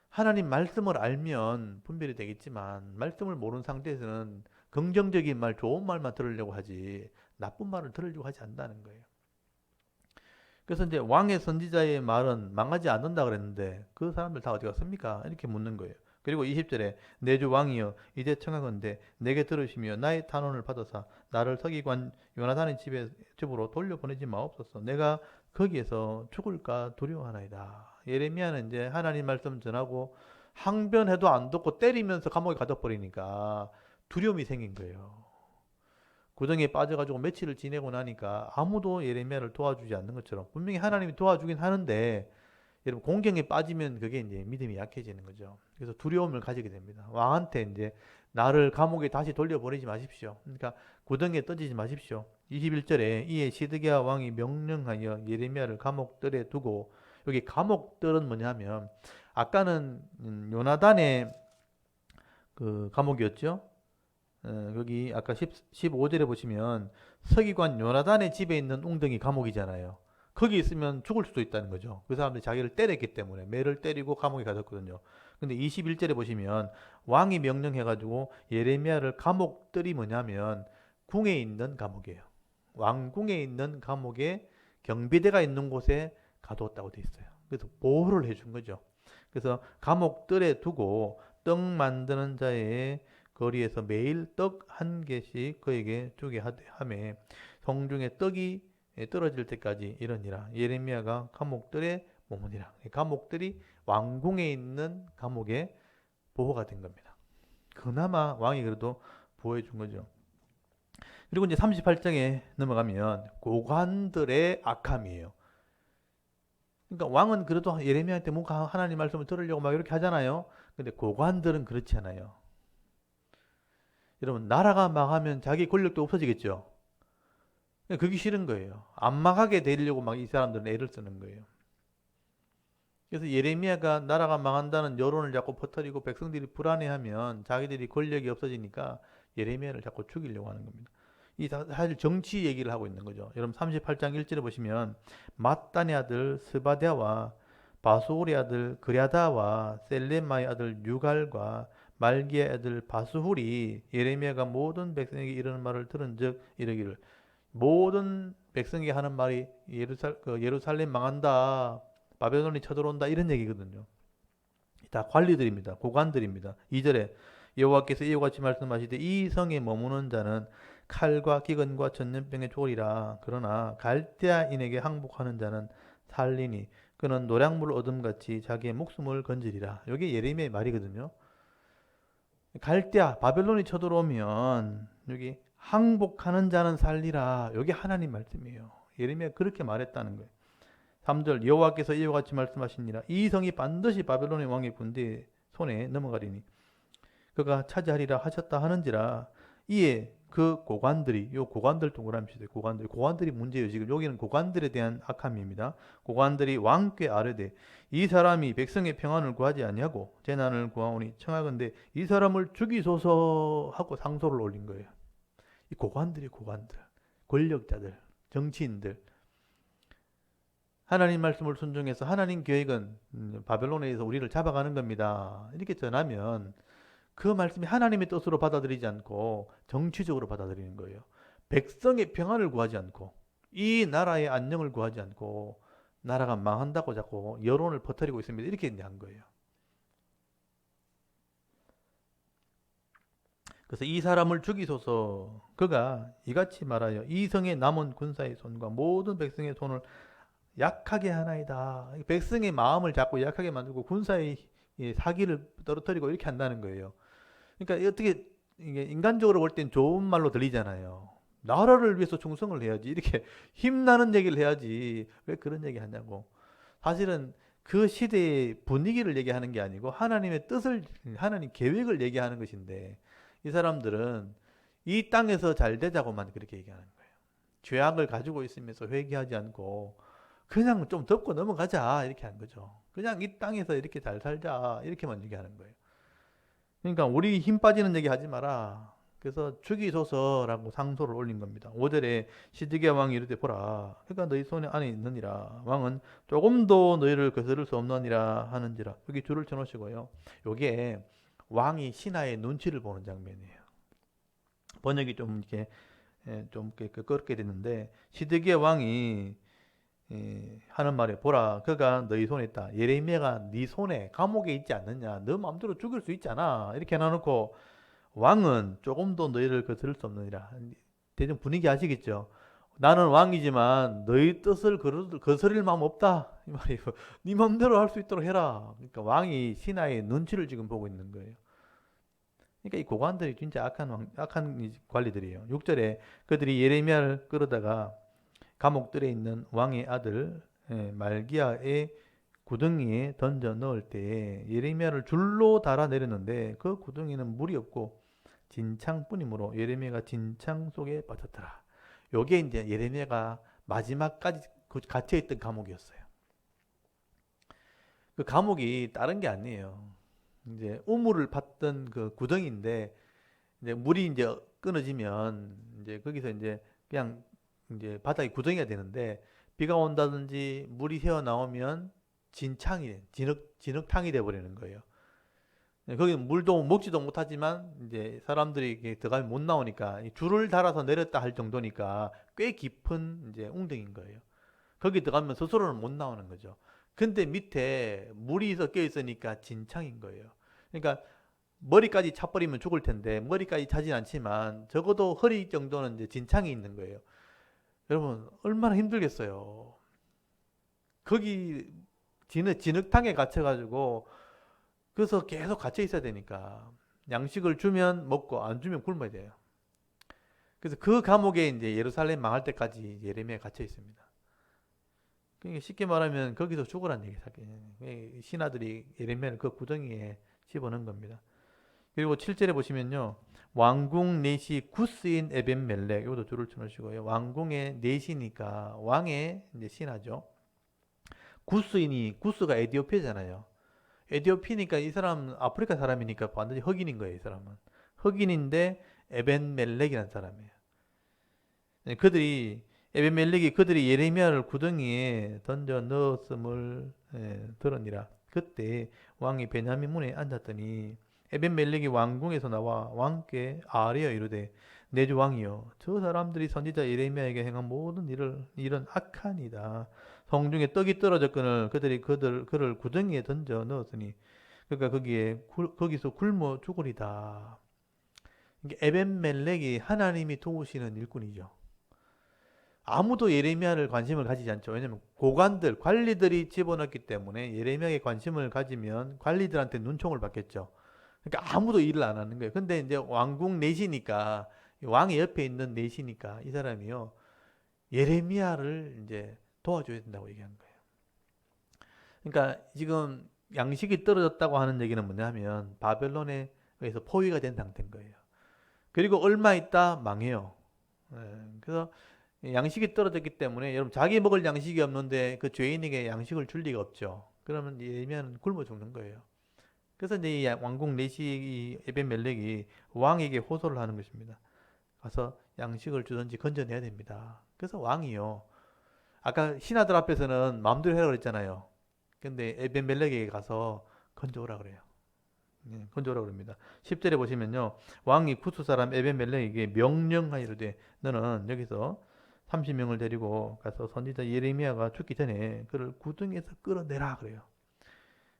하나님 말씀을 알면 분별이 되겠지만 말씀을 모르는 상태에서는 긍정적인 말, 좋은 말만 들으려고 하지 나쁜 말을 들으려고 하지 않는다는 거예요. 그래서 이제 왕의 선지자의 말은 망하지 않는다 그랬는데 그 사람들 다 어디 갔습니까? 이렇게 묻는 거예요. 그리고 20절에 내 주 왕이여 이제 청하건대 내게 들으시며 나의 탄원을 받아사 나를 서기관 요나단의 집으로 돌려보내지 마옵소서. 내가 거기에서 죽을까 두려워하나이다. 예레미야는 이제 하나님 말씀 전하고 항변해도 안 듣고 때리면서 감옥에 가둬버리니까 두려움이 생긴 거예요. 구덩이에 빠져가지고 며칠을 지내고 나니까 아무도 예레미야를 도와주지 않는 것처럼 분명히 하나님이 도와주긴 하는데 여러분 공경에 빠지면 그게 이제 믿음이 약해지는 거죠. 그래서 두려움을 가지게 됩니다. 왕한테 이제 나를 감옥에 다시 돌려보내지 마십시오. 그러니까 구덩이에 던지지 마십시오. 21절에 이에 시드기야 왕이 명령하여 예레미야를 감옥들에 두고 여기 감옥들은 뭐냐면 아까는 요나단의 그 감옥이었죠. 여기 아까 15절에 보시면 서기관 요나단의 집에 있는 웅덩이 감옥이잖아요. 거기 있으면 죽을 수도 있다는 거죠. 그 사람들이 자기를 때렸기 때문에 매를 때리고 감옥에 가뒀거든요. 근데 21절에 보시면 왕이 명령해가지고 예레미야를 감옥들이 뭐냐면 궁에 있는 감옥이에요. 왕궁에 있는 감옥에 경비대가 있는 곳에 가두었다고 돼 있어요. 그래서 보호를 해준 거죠. 그래서 감옥들에 두고 떡 만드는 자의 거리에서 매일 떡 한 개씩 그에게 주게 하매 성중에 떡이 떨어질 때까지 이러니라. 예레미야가 감옥들에 머무니라. 감옥들이 왕궁에 있는 감옥에 보호가 된 겁니다. 그나마 왕이 그래도 보호해 준 거죠. 그리고 이제 38장에 넘어가면 고관들의 악함이에요. 그러니까 왕은 그래도 예레미야한테 뭔가 하나님 말씀을 들으려고 막 이렇게 하잖아요. 근데 고관들은 그렇지 않아요. 여러분 나라가 망하면 자기 권력도 없어지겠죠. 그게 싫은 거예요. 안 망하게 되려고 막 이 사람들은 애를 쓰는 거예요. 그래서 예레미야가 나라가 망한다는 여론을 자꾸 퍼뜨리고 백성들이 불안해하면 자기들이 권력이 없어지니까 예레미야를 자꾸 죽이려고 하는 겁니다. 이 사실 정치 얘기를 하고 있는 거죠. 여러분 38장 1절에 보시면 mat단의 아들 스바랴와 바수홀의 아들 그랴다와 셀레마의 아들 유갈과 말기의 아들 바수훌이 예레미야가 모든 백성에게 이르는 말을 들은즉 이르기를 모든 백성에게 하는 말이 예루살렘 망한다, 바벨론이 쳐들어온다 이런 얘기거든요. 다 관리들입니다. 고관들입니다. 2절에 여호와께서 이와 같이 말씀하시되 이 성에 머무는 자는 칼과 기근과 전염병에 죽으리라. 그러나 갈대아인에게 항복하는 자는 살리니 그는 노량물 어둠같이 자기의 목숨을 건지리라. 이게 예레미야의 말이거든요. 갈대아 바벨론이 쳐들어오면 여기 항복하는 자는 살리라. 여기 하나님 말씀이에요. 예레미야 그렇게 말했다는 거예요. 3절 여호와께서 이와 같이 말씀하시니라. 이 성이 반드시 바벨론의 왕의 군대 손에 넘어가리니 그가 차지하리라 하셨다 하는지라. 이에 그 고관들이 요 고관들 동그라미 치세요. 고관들이 문제예요. 지금 여기는 고관들에 대한 악함입니다. 고관들이 왕께 아뢰되 이 사람이 백성의 평안을 구하지 아니하고 재난을 구하오니 청하건대 이 사람을 죽이소서 하고 상소를 올린 거예요. 이 고관들, 권력자들, 정치인들. 하나님 말씀을 순종해서 하나님 계획은 바벨론에서 우리를 잡아가는 겁니다. 이렇게 전하면 그 말씀이 하나님의 뜻으로 받아들이지 않고 정치적으로 받아들이는 거예요. 백성의 평안을 구하지 않고 이 나라의 안녕을 구하지 않고 나라가 망한다고 자꾸 여론을 퍼뜨리고 있습니다. 이렇게 한 거예요. 그래서 이 사람을 죽이소서. 그가 이같이 말하여 이 성의 남은 군사의 손과 모든 백성의 손을 약하게 하나이다. 백성의 마음을 자꾸 약하게 만들고 군사의 사기를 떨어뜨리고 이렇게 한다는 거예요. 그러니까 어떻게 이게 인간적으로 볼 땐 좋은 말로 들리잖아요. 나라를 위해서 충성을 해야지. 이렇게 힘나는 얘기를 해야지. 왜 그런 얘기 하냐고. 사실은 그 시대의 분위기를 얘기하는 게 아니고 하나님의 뜻을, 하나님 계획을 얘기하는 것인데 이 사람들은 이 땅에서 잘 되자고만 그렇게 얘기하는 거예요. 죄악을 가지고 있으면서 회개하지 않고 그냥 좀 덮고 넘어가자 이렇게 한 거죠. 그냥 이 땅에서 이렇게 잘 살자 이렇게만 얘기하는 거예요. 그러니까 우리 힘 빠지는 얘기 하지 마라. 그래서 죽이소서라고 상소를 올린 겁니다. 5절에 시드기야 왕이 이르되 보라 그가 너희 손에 안에 있느니라 왕은 조금도 너희를 거스를 수 없느니라 하는지라. 여기 줄을 쳐놓으시고요. 요게 왕이 신하의 눈치를 보는 장면이에요. 번역이 좀 이렇게 좀 그렇게 됐는데 시드기야 왕이 하는 말에 보라 그가 너희 손에 있다. 예레미야가 네 손에 감옥에 있지 않느냐. 너 마음대로 죽일 수 있잖아. 이렇게 해놓고 왕은 조금도 너희를 거스를 수 없느니라. 대충 분위기 아시겠죠? 나는 왕이지만 너희 뜻을 거스릴 마음 없다. 이 말이에요. 네 마음대로 할 수 있도록 해라. 그러니까 왕이 신하의 눈치를 지금 보고 있는 거예요. 그러니까 이 고관들이 진짜 악한 관리들이에요. 6절에 그들이 예레미야를 끌어다가 감옥들에 있는 왕의 아들 말기야의 구덩이에 던져 넣을 때에 예레미야를 줄로 달아 내렸는데 그 구덩이는 물이 없고 진창뿐이므로 예레미야가 진창 속에 빠졌더라. 요게 이제 예레미야가 마지막까지 갇혀 있던 감옥이었어요. 그 감옥이 다른 게 아니에요. 이제 우물을 팠던 그 구덩이인데 이제 물이 이제 끊어지면 이제 거기서 이제 그냥 이제 바닥이 구덩이가 되는데 비가 온다든지 물이 새어 나오면 진흙탕이 돼 버리는 거예요. 거기 물도 먹지도 못하지만 이제 사람들이 들어가면 못 나오니까 줄을 달아서 내렸다 할 정도니까 꽤 깊은 이제 웅덩이인 거예요. 거기 들어가면 스스로는 못 나오는 거죠. 근데 밑에 물이 섞여 있으니까 진창인 거예요. 그러니까 머리까지 차버리면 죽을 텐데 머리까지 차진 않지만 적어도 허리 정도는 이제 진창이 있는 거예요. 여러분 얼마나 힘들겠어요. 거기 진흙탕에 갇혀가지고 그래서 계속 갇혀 있어야 되니까 양식을 주면 먹고 안 주면 굶어야 돼요. 그래서 그 감옥에 이제 예루살렘 망할 때까지 예레미야 갇혀 있습니다. 그러니까 쉽게 말하면 거기서 죽으란 얘기. 신하들이 예레미야를 그 구덩이에 집어넣은 겁니다. 그리고 7절에 보시면요. 왕궁 넷이 구스인 에벤멜렉 이것도 줄을 쳐놓으시고요. 왕궁의 넷이니까 왕의 이제 신하죠. 구스가 에디오피아잖아요. 에디오피니까 이 사람 아프리카 사람이니까 반드시 흑인인 거예요. 이 사람은 흑인인데 에벤멜렉이라는 사람이에요. 에벤멜렉이 그들이 예레미야를 구덩이에 던져 넣었음을 들으니라. 그때 왕이 베냐민 문에 앉았더니 에벤멜렉이 왕궁에서 나와 왕께 아뢰어 이르되 내 주 왕이여 저 사람들이 선지자 예레미야에게 행한 모든 일은 악하니이다. 성중에 떡이 떨어졌거늘 그들이 그를 구덩이에 던져 넣었으니 그러니까 거기서 굶어 죽으리다. 에벤멜렉이 하나님이 도우시는 일꾼이죠. 아무도 예레미야를 관심을 가지지 않죠. 왜냐하면 관리들이 집어넣기 때문에 예레미야에 관심을 가지면 관리들한테 눈총을 받겠죠. 그러니까 아무도 일을 안 하는 거예요. 근데 이제 왕궁 넷이니까 왕의 옆에 있는 넷이니까 이 사람이요 예레미야를 이제 도와줘야 된다고 얘기한 거예요. 그러니까 지금 양식이 떨어졌다고 하는 얘기는 뭐냐면 바벨론에 의해서 포위가 된 상태인 거예요. 그리고 얼마 있다 망해요. 그래서 양식이 떨어졌기 때문에 여러분 자기 먹을 양식이 없는데 그 죄인에게 양식을 줄 리가 없죠. 그러면 예레미야는 굶어 죽는 거예요. 그래서 이제 이 왕궁 내시 에벤멜렉이 왕에게 호소를 하는 것입니다. 가서 양식을 주든지 건져내야 됩니다. 그래서 왕이요. 아까 신하들 앞에서는 마음대로 해라 그랬잖아요. 근데 에벤멜렉에게 가서 건져오라 그래요. 건져오라 그럽니다. 10절에 보시면요. 왕이 구스 사람 에벤멜렉에게 명령하이르되 너는 여기서 30명을 데리고 가서 선지자 예레미야가 죽기 전에 그를 구덩이에서 끌어내라 그래요.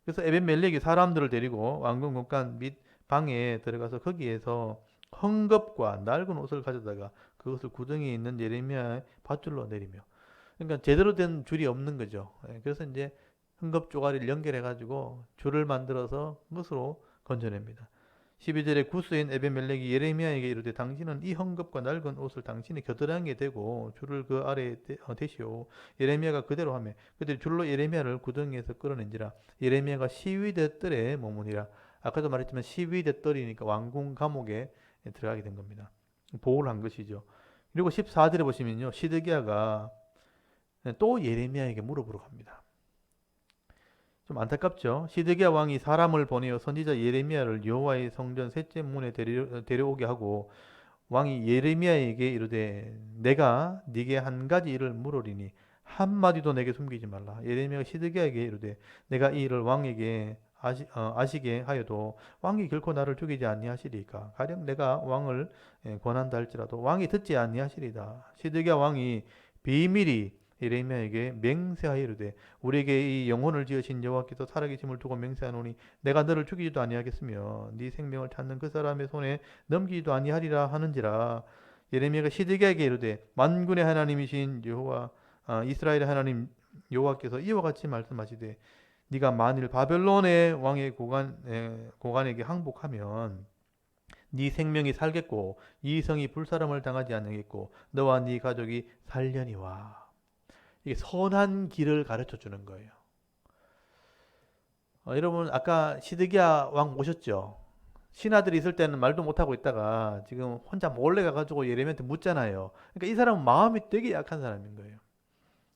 그래서 에벤멜렉이 사람들을 데리고 왕궁 곳간 및 방에 들어가서 거기에서 헝겊과 낡은 옷을 가져다가 그것을 구덩이에 있는 예레미야의 밧줄로 내리며 그러니까 제대로 된 줄이 없는 거죠. 그래서 이제 헝겊 조가리를 연결해 가지고 줄을 만들어서 그것으로 건져냅니다. 12절에 구스인 에벤멜렉이 예레미야에게 이르되 당신은 이 헝겊과 낡은 옷을 당신의 겨드랑이에 대고 줄을 그 아래에 대시오. 예레미야가 그대로 하며 그들이 줄로 예레미야를 구덩이에서 끌어낸지라. 예레미야가 시위대 뜰에 머무니라. 아까도 말했지만 시위대 뜰이니까 왕궁 감옥에 들어가게 된 겁니다. 보호를 한 것이죠. 그리고 14절에 보시면요, 시드기야가 또 예레미야에게 물어보러 갑니다. 좀 안타깝죠. 시드기야 왕이 사람을 보내어 선지자 예레미야를 여호와의 성전 셋째 문에 데려오게 하고 왕이 예레미야에게 이르되 내가 네게 한 가지 일을 물으리니 한마디도 내게 숨기지 말라. 예레미야가 시드기야에게 이르되 내가 이 일을 왕에게 아시게 하여도 왕이 결코 나를 죽이지 아니하시리까. 가령 내가 왕을 권한다 할지라도 왕이 듣지 아니하시리다. 시드기야 왕이 비밀이 예레미야에게 맹세하여 이르되 우리에게 이 영혼을 지으신 여호와께서 살아계심을 두고 맹세하노니 내가 너를 죽이지도 아니하겠으며 네 생명을 찾는 그 사람의 손에 넘기지도 아니하리라 하는지라. 예레미야가 시드기야에게 이르되 만군의 하나님이신 여호와 이스라엘의 하나님 여호와께서 이와 같이 말씀하시되 네가 만일 바벨론의 왕의 고관에게 항복하면 네 생명이 살겠고 이 성이 불사람을 당하지 않겠고 너와 네 가족이 살려니와. 이게 선한 길을 가르쳐 주는 거예요. 여러분 아까 시드기야 왕 오셨죠? 신하들이 있을 때는 말도 못하고 있다가 지금 혼자 몰래 가가지고 예레미야한테 묻잖아요. 그러니까 이 사람은 마음이 되게 약한 사람인 거예요.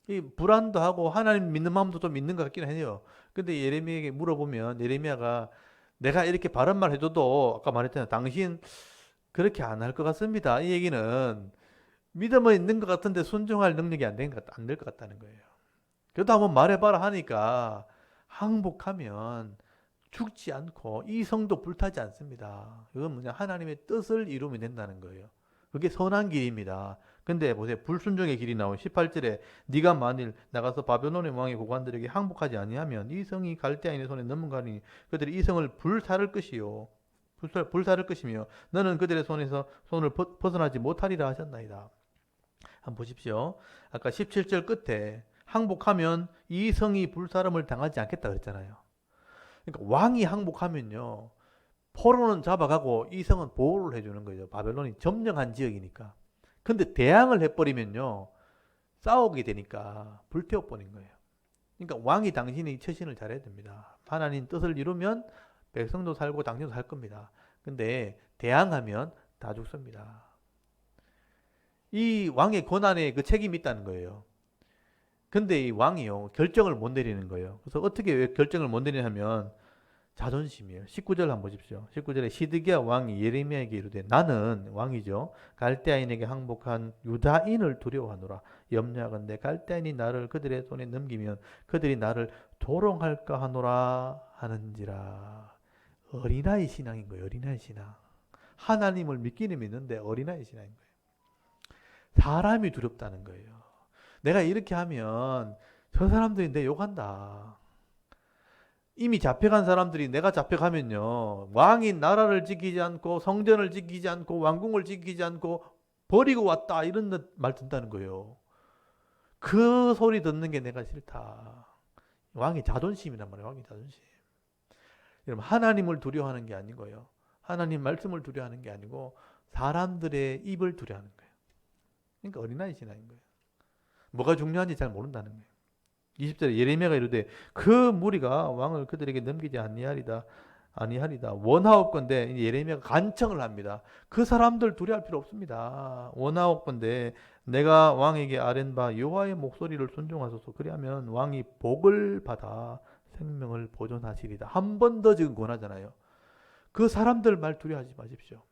이 불안도 하고 하나님 믿는 마음도 좀 있는 것 같긴 해요. 근데 예레미야에게 물어보면 예레미야가 내가 이렇게 바른 말 해줘도 아까 말했잖아요. 당신 그렇게 안 할 것 같습니다. 이 얘기는 믿음은 있는 것 같은데 순종할 능력이 안 될 것 같다는 거예요. 그래도 한번 말해봐라 하니까 항복하면 죽지 않고 이 성도 불타지 않습니다. 이건 뭐냐? 하나님의 뜻을 이루면 된다는 거예요. 그게 선한 길입니다. 근데 보세요. 불순종의 길이 나온 18절에 네가 만일 나가서 바벨론의 왕의 고관들에게 항복하지 아니하면 이 성이 갈대아인의 손에 넘어가니 그들이 이 성을 불사를 것이요. 불사를 것이며 너는 그들의 손을 벗어나지 못하리라 하셨나이다. 한번 보십시오. 아까 17절 끝에 항복하면 이 성이 불사름을 당하지 않겠다 그랬잖아요. 그러니까 왕이 항복하면요. 포로는 잡아가고 이 성은 보호를 해주는 거죠. 바벨론이 점령한 지역이니까. 근데 대항을 해버리면요. 싸우게 되니까 불태워버린 거예요. 그러니까 왕이 당신이 처신을 잘해야 됩니다. 하나님 뜻을 이루면 백성도 살고 당신도 살 겁니다. 근데 대항하면 다 죽습니다. 이 왕의 권한에 그 책임이 있다는 거예요. 근데 이 왕이요, 결정을 못 내리는 거예요. 그래서 어떻게 왜 결정을 못 내리냐면 자존심이에요. 19절 한번 보십시오. 19절에 시드기야 왕이 예레미야에게 이르되 나는 왕이죠. 갈대아인에게 항복한 유다인을 두려워하노라. 염려하건대 갈대아인이 나를 그들의 손에 넘기면 그들이 나를 조롱할까 하노라 하는지라. 어린아이 신앙인 거예요. 어린아이 신앙. 하나님을 믿기는 믿는데 어린아이 신앙인 거예요. 사람이 두렵다는 거예요. 내가 이렇게 하면 저 사람들이 내 욕한다. 이미 잡혀간 사람들이 내가 잡혀가면요. 왕이 나라를 지키지 않고 성전을 지키지 않고 왕궁을 지키지 않고 버리고 왔다. 이런 말 듣는다는 거예요. 그 소리 듣는 게 내가 싫다. 왕의 자존심이란 말이에요. 왕의 자존심. 여러분 하나님을 두려워하는 게 아니고요. 하나님 말씀을 두려워하는 게 아니고 사람들의 입을 두려워하는 거예요. 그러니까 어린아이 신앙인 거예요. 뭐가 중요한지 잘 모른다는 거예요. 20절에 예레미야가 이르되 그 무리가 왕을 그들에게 넘기지 아니하리다. 원하옵건대 예레미야가 간청을 합니다. 그 사람들 두려워할 필요 없습니다. 원하옵건대 내가 왕에게 아랜 바 여호와의 목소리를 순종하소서. 그리하면 왕이 복을 받아 생명을 보존하시리다. 한 번 더 지금 권하잖아요. 그 사람들 말 두려워하지 마십시오.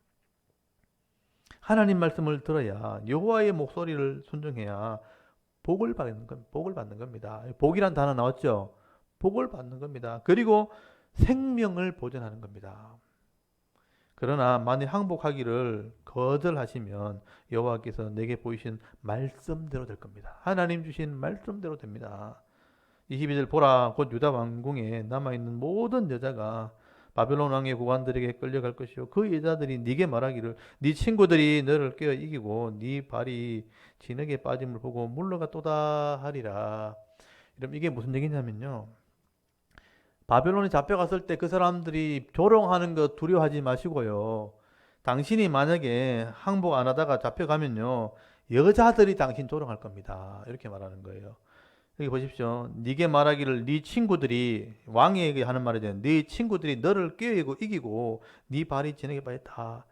하나님 말씀을 들어야 여호와의 목소리를 순종해야 복을 받는 겁니다. 복이란 단어 나왔죠? 복을 받는 겁니다. 그리고 생명을 보존하는 겁니다. 그러나 만일 항복하기를 거절하시면 여호와께서 내게 보이신 말씀대로 될 겁니다. 하나님 주신 말씀대로 됩니다. 22절 보라 곧 유다 왕궁에 남아있는 모든 여자가 바벨론 왕의 고관들에게 끌려갈 것이요 그 여자들이 네게 말하기를 네 친구들이 너를 꿰어 이기고 네 발이 진흙에 빠짐을 보고 물러갔도다 하리라. 이러면 이게 무슨 얘기냐면요. 바벨론에 잡혀갔을 때 그 사람들이 조롱하는 거 두려워하지 마시고요. 당신이 만약에 항복 안 하다가 잡혀가면요. 여자들이 당신 조롱할 겁니다. 이렇게 말하는 거예요. 여기 보십시오. 네게 말하기를 네 친구들이 왕에게 하는 말이죠. 네 친구들이 너를 꿰고 이기고 네 발이 진흙에 빠졌다.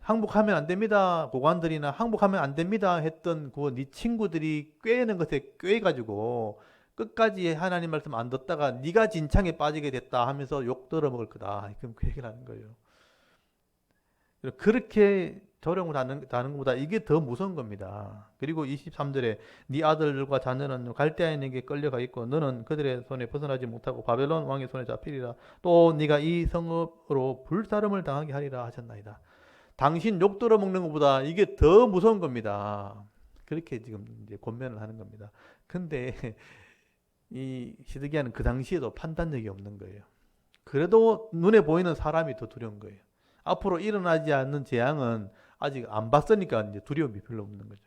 항복하면 안 됩니다. 고관들이나 항복하면 안 됩니다. 했던 그 네 친구들이 꾀는 것에 꾀가지고 끝까지 하나님 말씀 안 듣다가 네가 진창에 빠지게 됐다 하면서 욕 들어먹을 거다. 그럼 그 얘기를 하는 거예요. 그렇게 조롱을 하는 것보다 이게 더 무서운 겁니다. 그리고 23절에 네 아들과 자녀는 갈대아인에게 끌려가 있고 너는 그들의 손에 벗어나지 못하고 바벨론 왕의 손에 잡히리라. 또 네가 이 성읍으로 불사름을 당하게 하리라 하셨나이다. 당신 욕 들어먹는 것보다 이게 더 무서운 겁니다. 그렇게 지금 이제 권면을 하는 겁니다. 근데 이 시드기야는 그 당시에도 판단력이 없는 거예요. 그래도 눈에 보이는 사람이 더 두려운 거예요. 앞으로 일어나지 않는 재앙은 아직 안 봤으니까 이제 두려움이 별로 없는 거죠.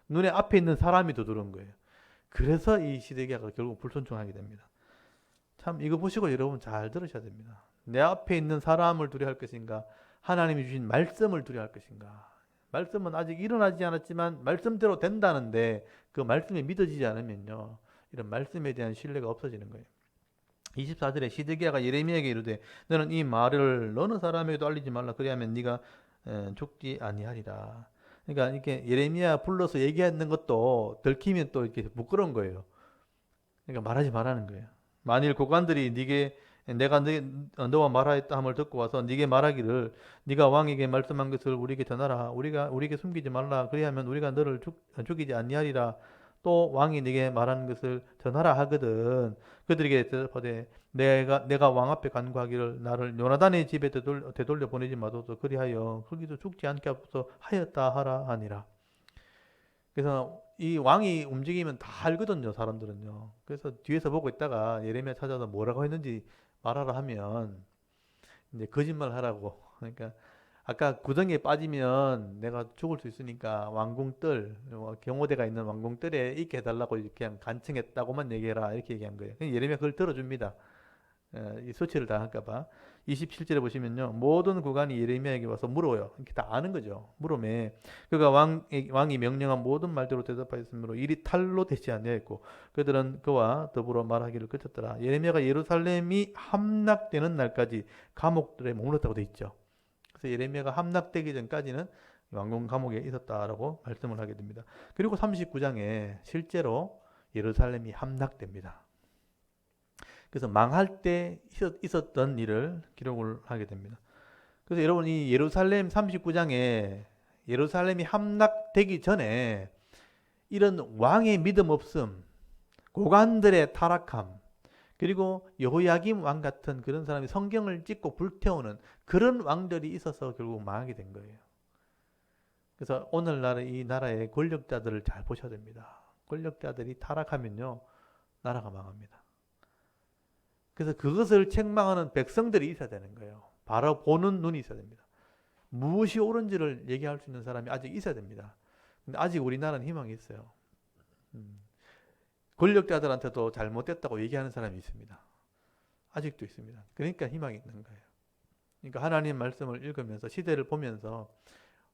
눈에 앞에 있는 사람이 더 두려운 거예요. 그래서 이 시드기야가 결국 불순종하게 됩니다. 참 이거 보시고 여러분 잘 들으셔야 됩니다. 내 앞에 있는 사람을 두려워할 것인가? 하나님이 주신 말씀을 두려워할 것인가? 말씀은 아직 일어나지 않았지만 말씀대로 된다는데 그 말씀이 믿어지지 않으면요. 이런 말씀에 대한 신뢰가 없어지는 거예요. 24절에 시드기야가 예레미야에게 이르되 너는 이 말을 어느 사람에게도 알리지 말라 그리하면 네가 죽지 아니하리라. 그러니까 이렇게 예레미야 불러서 얘기하는 것도 들키면 또 이렇게 부끄러운 거예요. 그러니까 말하지 말라는 거예요. 만일 고관들이 네게 내가 너와 말하였다 함을 듣고 와서 네게 말하기를 네가 왕에게 말씀한 것을 우리에게 전하라. 우리에게 숨기지 말라. 그리하면 우리가 너를 죽이지 아니하리라. 또 왕이 네게 말하는 것을 전하라 하거든. 그들에게 대답하되 내가 왕 앞에 간구하기를 나를 요나단의 집에 되돌려 보내지 마소서. 그리하여 거기도 죽지 않게 하소서 하였다 하라 하니라. 그래서 이 왕이 움직이면 다 알거든요, 사람들은요. 그래서 뒤에서 보고 있다가 예레미야 찾아서 뭐라고 했는지 말하라 하면 이제 거짓말 하라고. 그러니까 아까 구덩이에 빠지면 내가 죽을 수 있으니까 왕궁뜰, 경호대가 있는 왕궁뜰에 있게 해달라고 그냥 간청했다고만 얘기해라 이렇게 얘기한 거예요. 예레미야 그걸 들어줍니다. 이 수치를 당할까봐. 27절에 보시면요. 모든 구간이 예레미야에게 와서 물어요. 이렇게 다 아는 거죠. 물음에 그가 왕이 명령한 모든 말대로 대답하였으므로 일이 탈로 되지 아니하였고 그들은 그와 더불어 말하기를 그쳤더라. 예레미야가 예루살렘이 함락되는 날까지 감옥들에 머물렀다고 돼 있죠. 그래서 예레미야가 함락되기 전까지는 왕궁 감옥에 있었다라고 말씀을 하게 됩니다. 그리고 39장에 실제로 예루살렘이 함락됩니다. 그래서 망할 때 있었던 일을 기록을 하게 됩니다. 그래서 여러분 이 예루살렘 39장에 예루살렘이 함락되기 전에 이런 왕의 믿음 없음, 고관들의 타락함, 그리고 여호야김 왕 같은 그런 사람이 성경을 찍고 불태우는 그런 왕들이 있어서 결국 망하게 된 거예요. 그래서 오늘날 이 나라의 권력자들을 잘 보셔야 됩니다. 권력자들이 타락하면요, 나라가 망합니다. 그래서 그것을 책망하는 백성들이 있어야 되는 거예요. 바로 보는 눈이 있어야 됩니다. 무엇이 옳은지를 얘기할 수 있는 사람이 아직 있어야 됩니다. 근데 아직 우리나라는 희망이 있어요. 권력자들한테도 잘못됐다고 얘기하는 사람이 있습니다. 아직도 있습니다. 그러니까 희망이 있는 거예요. 그러니까 하나님 말씀을 읽으면서 시대를 보면서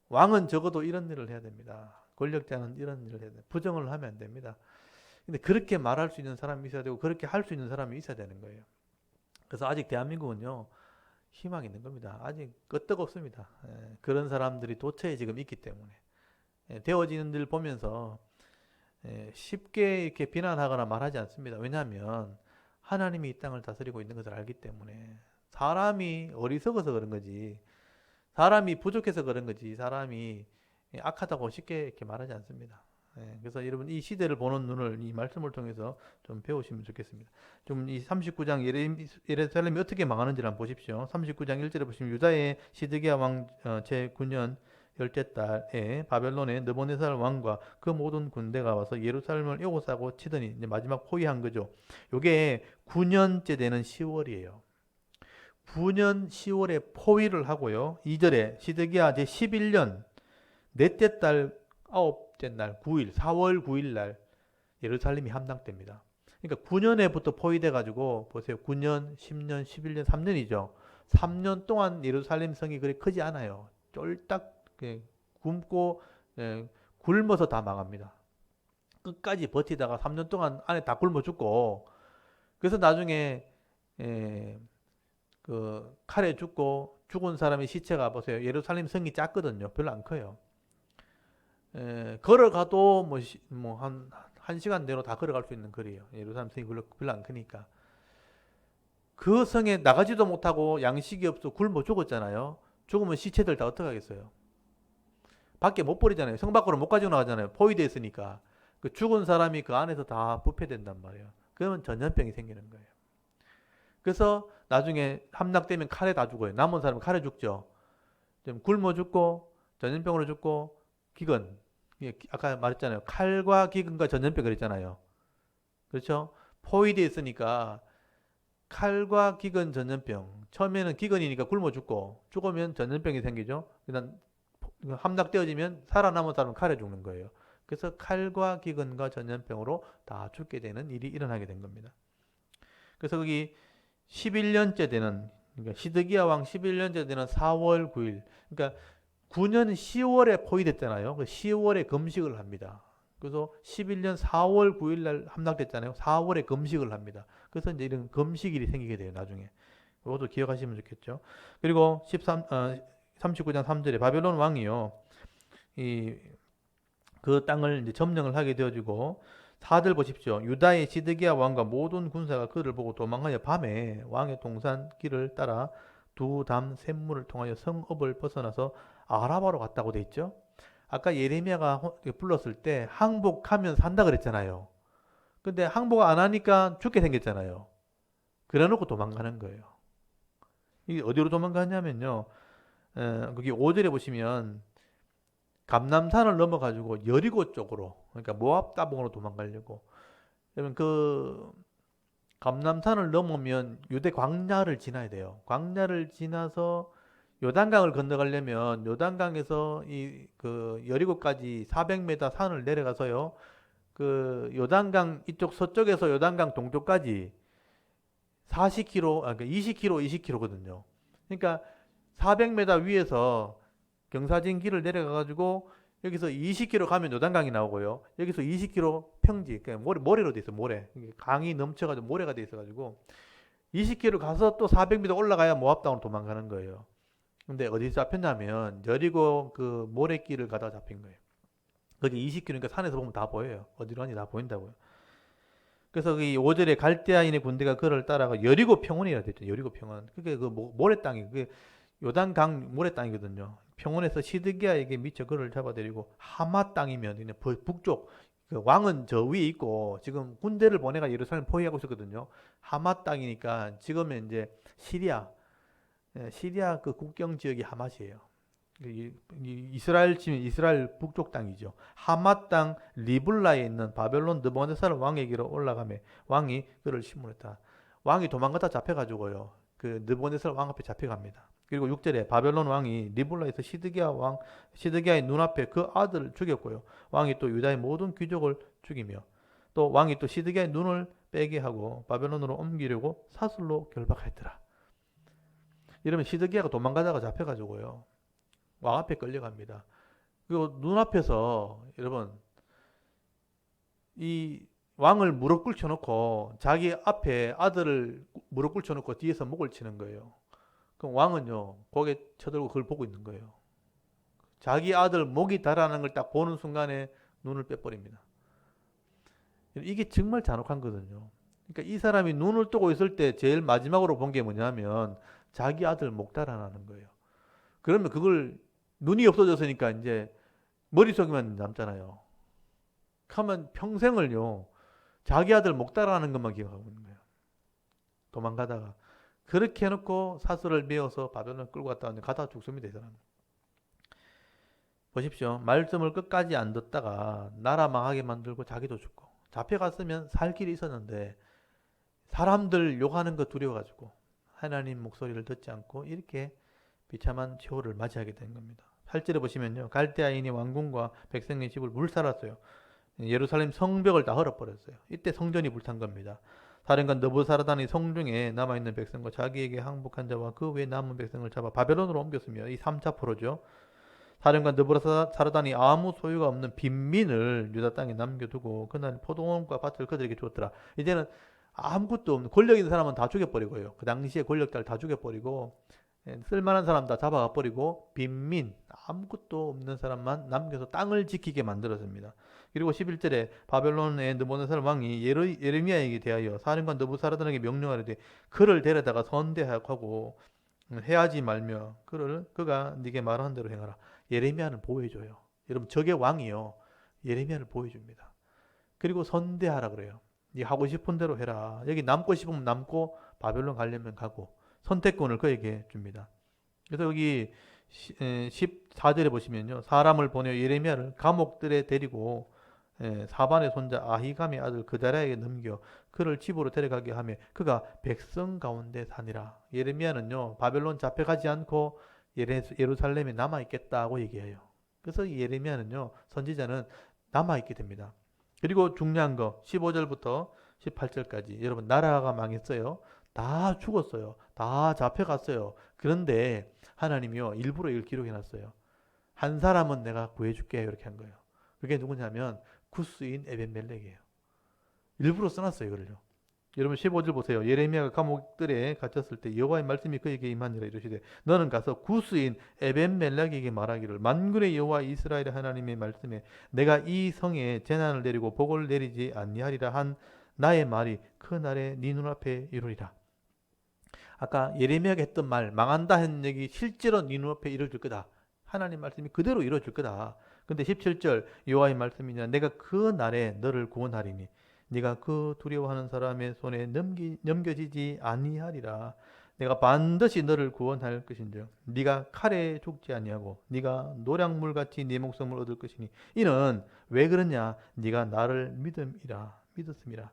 왕은 적어도 이런 일을 해야 됩니다. 권력자는 이런 일을 해야 됩니다. 부정을 하면 안 됩니다. 근데 그렇게 말할 수 있는 사람이 있어야 되고 그렇게 할 수 있는 사람이 있어야 되는 거예요. 그래서 아직 대한민국은요, 희망이 있는 겁니다. 아직 끄떡없습니다. 그런 사람들이 도처에 지금 있기 때문에. 되어지는 일 보면서 쉽게 이렇게 비난하거나 말하지 않습니다. 왜냐하면 하나님이 이 땅을 다스리고 있는 것을 알기 때문에. 사람이 어리석어서 그런 거지, 사람이 부족해서 그런 거지, 사람이 악하다고 쉽게 이렇게 말하지 않습니다. 그래서 여러분 이 시대를 보는 눈을 이 말씀을 통해서 좀 배우시면 좋겠습니다. 좀 이 39장 예루살렘이 어떻게 망하는지를 한번 보십시오. 39장 1절에 보시면 유다의 시드기야 왕 제9년 열째 달에 바벨론의 느부갓네살 왕과 그 모든 군대가 와서 예루살렘을 에워싸고 치더니 이제 마지막 포위한 거죠. 요게 9년째 되는 10월이에요. 9년 10월에 포위를 하고요. 2절에 시드기야 제11년 넷째 달 9째 날 9일 4월 9일 날 예루살렘이 함락됩니다. 그러니까 9년에부터 포위돼 가지고 보세요. 9년, 10년, 11년, 3년이죠. 3년 동안 예루살렘 성이 그리 크지 않아요. 쫄딱 굶고 굶어서 다 망합니다. 끝까지 버티다가 3년 동안 안에 다 굶어 죽고, 그래서 나중에 그 칼에 죽고 죽은 사람의 시체가 보세요. 예루살렘 성이 작거든요. 별로 안 커요. 걸어가도 한 시간 내로 다 걸어갈 수 있는 거리예요. 예루살렘 성이 별로 안 크니까. 그 성에 나가지도 못하고 양식이 없어 굶어 죽었잖아요. 죽으면 시체들 다 어떡하겠어요? 밖에 못 버리잖아요. 성 밖으로 못 가지고 나가잖아요. 포위되어 있으니까. 그 죽은 사람이 그 안에서 다 부패된단 말이에요. 그러면 전염병이 생기는 거예요. 그래서 나중에 함락되면 칼에 다 죽어요. 남은 사람은 칼에 죽죠. 좀 굶어 죽고 전염병으로 죽고 기근. 아까 말했잖아요. 칼과 기근과 전염병 그랬잖아요. 그렇죠? 포위되어 있으니까 칼과 기근 전염병. 처음에는 기근이니까 굶어 죽고 죽으면 전염병이 생기죠. 그다음 함락되어지면 살아남은 사람은 칼에 죽는 거예요. 그래서 칼과 기근과 전염병으로 다 죽게 되는 일이 일어나게 된 겁니다. 그래서 거기 11년째 되는, 그러니까 시드기야 왕 11년째 되는 4월 9일, 그러니까 9년 10월에 포위됐잖아요. 10월에 금식을 합니다. 그래서 11년 4월 9일 날 함락됐잖아요. 4월에 금식을 합니다. 그래서 이제 이런 금식일이 생기게 돼요, 나중에. 그것도 기억하시면 좋겠죠. 그리고 39장 3절에 바벨론 왕이요, 그 땅을 이제 점령을 하게 되어지고, 4절 보십시오. 유다의 시드기야 왕과 모든 군사가 그를 보고 도망하여 밤에 왕의 동산 길을 따라 두 담 샘물을 통하여 성읍을 벗어나서 아라바로 갔다고 돼 있죠. 아까 예레미야가 불렀을 때 항복하면 산다 그랬잖아요. 근데 항복 안 하니까 죽게 생겼잖아요. 그래놓고 도망가는 거예요. 이게 어디로 도망가냐면요. 거기 5절에 보시면 감남산을 넘어가지고 여리고 쪽으로, 그러니까 모압 따봉으로 도망가려고. 그러면 그 감남산을 넘으면 유대 광야를 지나야 돼요. 광야를 지나서 요단강을 건너가려면 요단강에서 그 여리고까지 400m 산을 내려가서요. 그 요단강 이쪽 서쪽에서 요단강 동쪽까지 40km, 그러니까 20km, 20km거든요. 그러니까 400m 위에서 경사진 길을 내려가가지고 여기서 20km 가면 요단강이 나오고요. 여기서 20km 평지, 그러니까 모래로 돼 있어, 모래. 강이 넘쳐가지고 모래가 돼 있어가지고 20km 가서 또 400m 올라가야 모압 땅으로 도망가는 거예요. 근데 어디서 잡혔냐면 여리고 그 모래길을 가다가 잡힌 거예요. 거기 20km니까 산에서 보면 다 보여요. 어디로 가는지 다 보인다고요. 그래서 이 5절에 갈대아인의 군대가 그를 따라가 여리고 평원이라 됐죠. 여리고 평원. 그게 그 모래 땅이, 그게 요단강 모래 땅이거든요. 평원에서 시드기야에게 미쳐 그를 잡아들이고 하마 땅이면 북쪽, 그 왕은 저 위에 있고 지금 군대를 보내가 예루살렘 포위하고 있었거든요. 하마 땅이니까 지금은 이제 시리아 그 국경 지역이 하맛이에요. 이스라엘 치면 이스라엘 북쪽 땅이죠. 하맛 땅 리블라에 있는 바벨론 느부갓네살 왕에게로 올라가매 왕이 그를 심문했다. 왕이 도망가다 잡혀가지고요. 그 느부갓네살 왕 앞에 잡혀갑니다. 그리고 6절에 바벨론 왕이 리블라에서 시드기야의 눈앞에 그 아들을 죽였고요. 왕이 또 유다의 모든 귀족을 죽이며 또 왕이 또 시드기야의 눈을 빼게 하고 바벨론으로 옮기려고 사슬로 결박했더라. 이러면 시드기야가 도망가다가 잡혀가지고요. 왕 앞에 끌려갑니다. 그리고 눈앞에서 여러분 이 왕을 무릎 꿇혀놓고 자기 앞에 아들을 무릎 꿇혀놓고 뒤에서 목을 치는 거예요. 그럼 왕은요 고개 쳐들고 그걸 보고 있는 거예요. 자기 아들 목이 달아나는 걸 딱 보는 순간에 눈을 빼버립니다. 이게 정말 잔혹한 거거든요. 그러니까 이 사람이 눈을 뜨고 있을 때 제일 마지막으로 본 게 뭐냐면 자기 아들 목 달아나는 거예요. 그러면 그걸 눈이 없어졌으니까 이제 머릿속에만 남잖아요. 하면 평생을요 자기 아들 목 달아나는 것만 기억하고 있는 거예요. 도망가다가 그렇게 해놓고 사슬을 메어서 바벨론을 끌고 가다 죽습니다. 이 사람. 보십시오. 말씀을 끝까지 안 듣다가 나라 망하게 만들고 자기도 죽고, 잡혀갔으면 살 길이 있었는데 사람들 욕하는 거 두려워가지고 하나님 목소리를 듣지 않고 이렇게 비참한 최후를 맞이하게 된 겁니다. 8절에 보시면요. 갈대아인이 왕궁과 백성의 집을 물살았어요. 예루살렘 성벽을 다 헐어버렸어요. 이때 성전이 불탄 겁니다. 사령관 느부사라단이 성중에 남아있는 백성과 자기에게 항복한 자와 그 외 남은 백성을 잡아 바벨론으로 옮겼으며, 이 3차 포로죠. 사령관 느부사라단이 아무 소유가 없는 빈민을 유다 땅에 남겨두고 그날 포도원과 밭을 그들에게 주었더라. 이제는 아무것도 없는 권력 있는 사람은 다 죽여버리고요. 그 당시에 권력자를 다 죽여버리고 쓸만한 사람 다 잡아가 버리고 빈민 아무것도 없는 사람만 남겨서 땅을 지키게 만들었습니다. 그리고 11절에 바벨론의 느부갓네살 왕이 예레미야에게 대하여 사령관 느부사라단에게 명령하되 그를 데려다가 선대하고 해하지 말며 그가 네게 말한 대로 행하라. 예레미야는 보호해줘요. 여러분 적의 왕이요 예레미야를 보호해줍니다. 그리고 선대하라 그래요. 네 하고 싶은 대로 해라. 여기 남고 싶으면 남고 바벨론 가려면 가고 선택권을 그에게 줍니다. 그래서 여기 14절에 보시면요. 사람을 보내 예레미야를 감옥들에 데리고 사반의 손자 아히감의 아들 그다랴에게 넘겨 그를 집으로 데려가게 하며 그가 백성 가운데 사니라. 예레미야는요. 바벨론 잡혀가지 않고 예루살렘에 남아있겠다고 얘기해요. 그래서 예레미야는요. 선지자는 남아있게 됩니다. 그리고 중요한 거 15절부터 18절까지 여러분 나라가 망했어요. 다 죽었어요. 다 잡혀갔어요. 그런데 하나님이요 일부러 이걸 기록해놨어요. 한 사람은 내가 구해줄게 이렇게 한 거예요. 그게 누구냐면 구스인 에벤멜렉이에요. 일부러 써놨어요 이걸요. 여러분 15절 보세요. 예레미야가 감옥들에 갇혔을 때 여호와의 말씀이 그에게 임하니라 이르시되 너는 가서 구스인 에벤멜렉에게 말하기를 만군의 여호와 이스라엘의 하나님의 말씀에 내가 이 성에 재난을 내리고 복을 내리지 아니하리라 한 나의 말이 그 날에 네 눈앞에 이루리라. 아까 예레미야가 했던 말 망한다 했는 얘기 실제로 네 눈앞에 이루어질 거다. 하나님 말씀이 그대로 이루어질 거다. 근데 17절 여호와의 말씀이냐 내가 그 날에 너를 구원하리니 네가 그 두려워하는 사람의 손에 넘겨지지 아니하리라. 내가 반드시 너를 구원할 것인즉 네가 칼에 죽지 아니하고 네가 노량물같이 네 목숨을 얻을 것이니 이는 왜 그러냐 네가 나를 믿었음이라.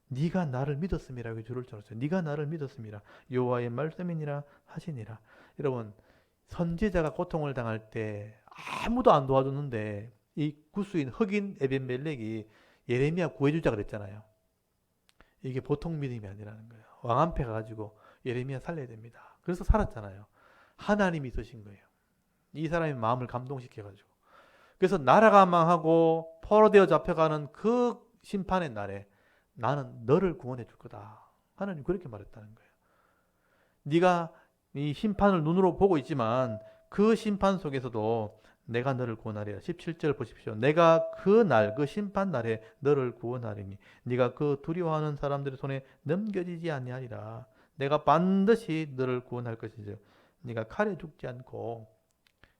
네가 나를 믿었음이라. 줄을 쳐놨어요. 네가 나를 믿었음이라. 여호와의 말씀이니라 하시니라. 여러분 선지자가 고통을 당할 때 아무도 안 도와줬는데 이 구스인 흑인 에벤멜렉이 예레미야 구해주자 그랬잖아요. 이게 보통 믿음이 아니라는 거예요. 왕 앞에 가가지고 예레미야 살려야 됩니다. 그래서 살았잖아요. 하나님이 있으신 거예요. 이 사람의 마음을 감동시켜가지고. 그래서 나라가 망하고 포로되어 잡혀가는 그 심판의 날에 나는 너를 구원해 줄 거다. 하나님 그렇게 말했다는 거예요. 네가 이 심판을 눈으로 보고 있지만 그 심판 속에서도 내가 너를 구원하리라. 17절 보십시오. 내가 그 날, 그 심판 날에 너를 구원하리니 네가 그 두려워하는 사람들의 손에 넘겨지지 아니하리라. 내가 반드시 너를 구원할 것이죠. 네가 칼에 죽지 않고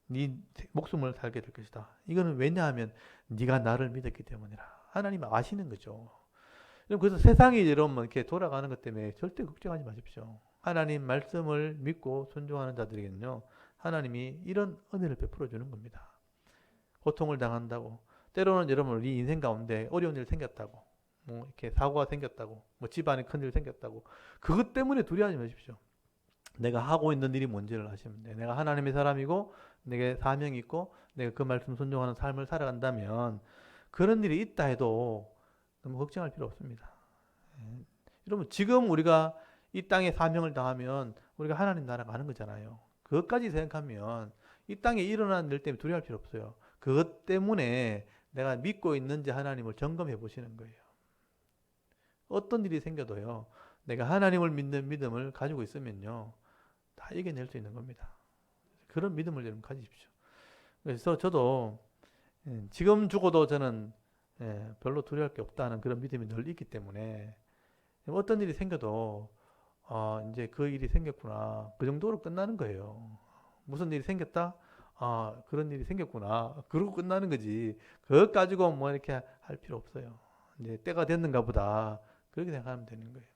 네 목숨을 살게 될 것이다. 이거는 왜냐하면 네가 나를 믿었기 때문이라. 하나님 아시는 거죠. 그래서 세상이 여러분 이렇게 돌아가는 것 때문에 절대 걱정하지 마십시오. 하나님 말씀을 믿고 순종하는 자들에게는요. 하나님이 이런 은혜를 베풀어 주는 겁니다. 고통을 당한다고 때로는 여러분 우리 인생 가운데 어려운 일 생겼다고 뭐 이렇게 사고가 생겼다고 뭐 집안에 큰일 생겼다고 그것 때문에 두려워하지 마십시오. 내가 하고 있는 일이 뭔지를 아시면 돼. 내가 하나님의 사람이고 내게 사명이 있고 내가 그 말씀 순종하는 삶을 살아간다면 그런 일이 있다 해도 너무 걱정할 필요 없습니다. 여러분 지금 우리가 이 땅에 사명을 다하면 우리가 하나님 나라 가는 거잖아요. 그것까지 생각하면 이 땅에 일어나는 일 때문에 두려워할 필요 없어요. 그것 때문에 내가 믿고 있는지 하나님을 점검해 보시는 거예요. 어떤 일이 생겨도요. 내가 하나님을 믿는 믿음을 가지고 있으면요. 다 이겨낼 수 있는 겁니다. 그런 믿음을 여러분 가지십시오. 그래서 저도 지금 죽어도 저는 별로 두려워할 게 없다는 그런 믿음이 늘 있기 때문에 어떤 일이 생겨도 이제 그 일이 생겼구나. 그 정도로 끝나는 거예요. 무슨 일이 생겼다? 그런 일이 생겼구나. 그러고 끝나는 거지. 그것 가지고 뭐 이렇게 할 필요 없어요. 이제 때가 됐는가 보다. 그렇게 생각하면 되는 거예요.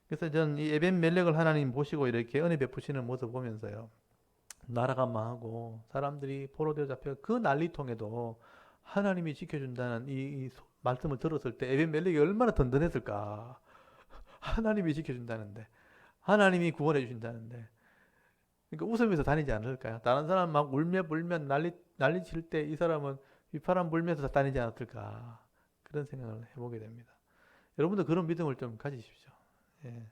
그래서 저는 이 에벤멜렉을 하나님 보시고 이렇게 은혜 베푸시는 모습 보면서요. 나라가 망하고 사람들이 포로되어 잡혀 그 난리통에도 하나님이 지켜준다는 이 말씀을 들었을 때 에벤멜렉이 얼마나 든든했을까. 하나님이 지켜준다는데 하나님이 구원해 주신다는데 그러니까 웃으면서 다니지 않을까요? 다른 사람 막 울며 불면 난리 칠 때 이 사람은 휘파람 불면서 다니지 않았을까 그런 생각을 해보게 됩니다. 여러분도 그런 믿음을 좀 가지십시오. 예.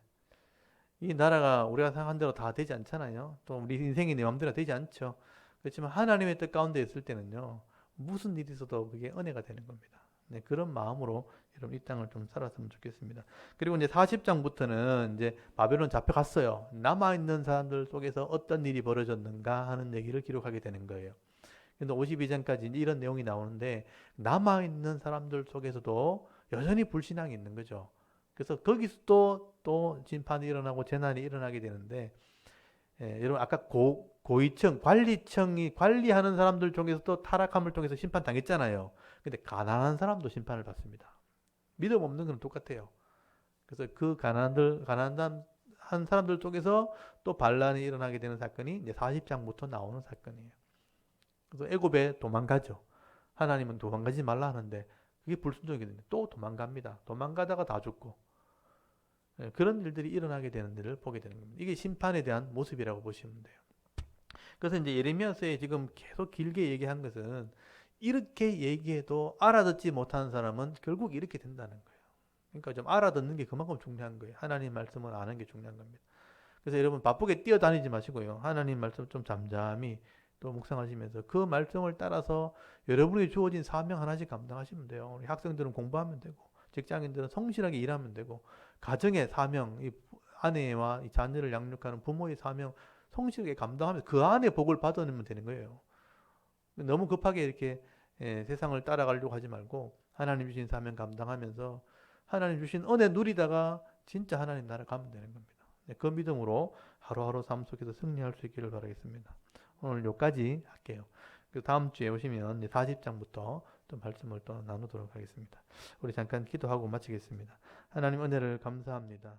이 나라가 우리가 생각한 대로 다 되지 않잖아요. 또 우리 인생이 내 마음대로 되지 않죠. 그렇지만 하나님의 뜻 가운데 있을 때는요. 무슨 일이 있어도 그게 은혜가 되는 겁니다. 네, 그런 마음으로 여러분 이 땅을 좀 살았으면 좋겠습니다. 그리고 이제 40장부터는 이제 바벨론 잡혀갔어요. 남아있는 사람들 속에서 어떤 일이 벌어졌는가 하는 얘기를 기록하게 되는 거예요. 근데 52장까지 이런 내용이 나오는데 남아있는 사람들 속에서도 여전히 불신앙이 있는 거죠. 그래서 거기서 또 진판이 일어나고 재난이 일어나게 되는데 여러분 아까 고위층, 관리층이 관리하는 사람들 중에서 또 타락함을 통해서 심판 당했잖아요. 근데 가난한 사람도 심판을 받습니다. 믿음 없는 건 똑같아요. 그래서 그 가난한 한 사람들 쪽에서 또 반란이 일어나게 되는 사건이 이제 40장부터 나오는 사건이에요. 그래서 애굽에 도망가죠. 하나님은 도망가지 말라 하는데 그게 불순종이 되는데 또 도망갑니다. 도망가다가 다 죽고 그런 일들이 일어나게 되는 일을 보게 되는 겁니다. 이게 심판에 대한 모습이라고 보시면 돼요. 그래서 이제 예레미야서에 지금 계속 길게 얘기한 것은 이렇게 얘기해도 알아듣지 못하는 사람은 결국 이렇게 된다는 거예요. 그러니까 좀 알아듣는 게 그만큼 중요한 거예요. 하나님 말씀을 아는 게 중요한 겁니다. 그래서 여러분 바쁘게 뛰어다니지 마시고요. 하나님 말씀 좀 잠잠히 또 묵상하시면서 그 말씀을 따라서 여러분에게 주어진 사명 하나씩 감당하시면 돼요. 우리 학생들은 공부하면 되고 직장인들은 성실하게 일하면 되고 가정의 사명, 이 아내와 이 자녀를 양육하는 부모의 사명 성실하게 감당하면서 그 안에 복을 받아내면 되는 거예요. 너무 급하게 이렇게 세상을 따라가려고 하지 말고 하나님 주신 사명 감당하면서 하나님 주신 은혜 누리다가 진짜 하나님 나라 가면 되는 겁니다. 네, 그 믿음으로 하루하루 삶 속에서 승리할 수 있기를 바라겠습니다. 오늘 여기까지 할게요. 그 다음 주에 오시면 40장부터 또 말씀을 또 나누도록 하겠습니다. 우리 잠깐 기도하고 마치겠습니다. 하나님 은혜를 감사합니다.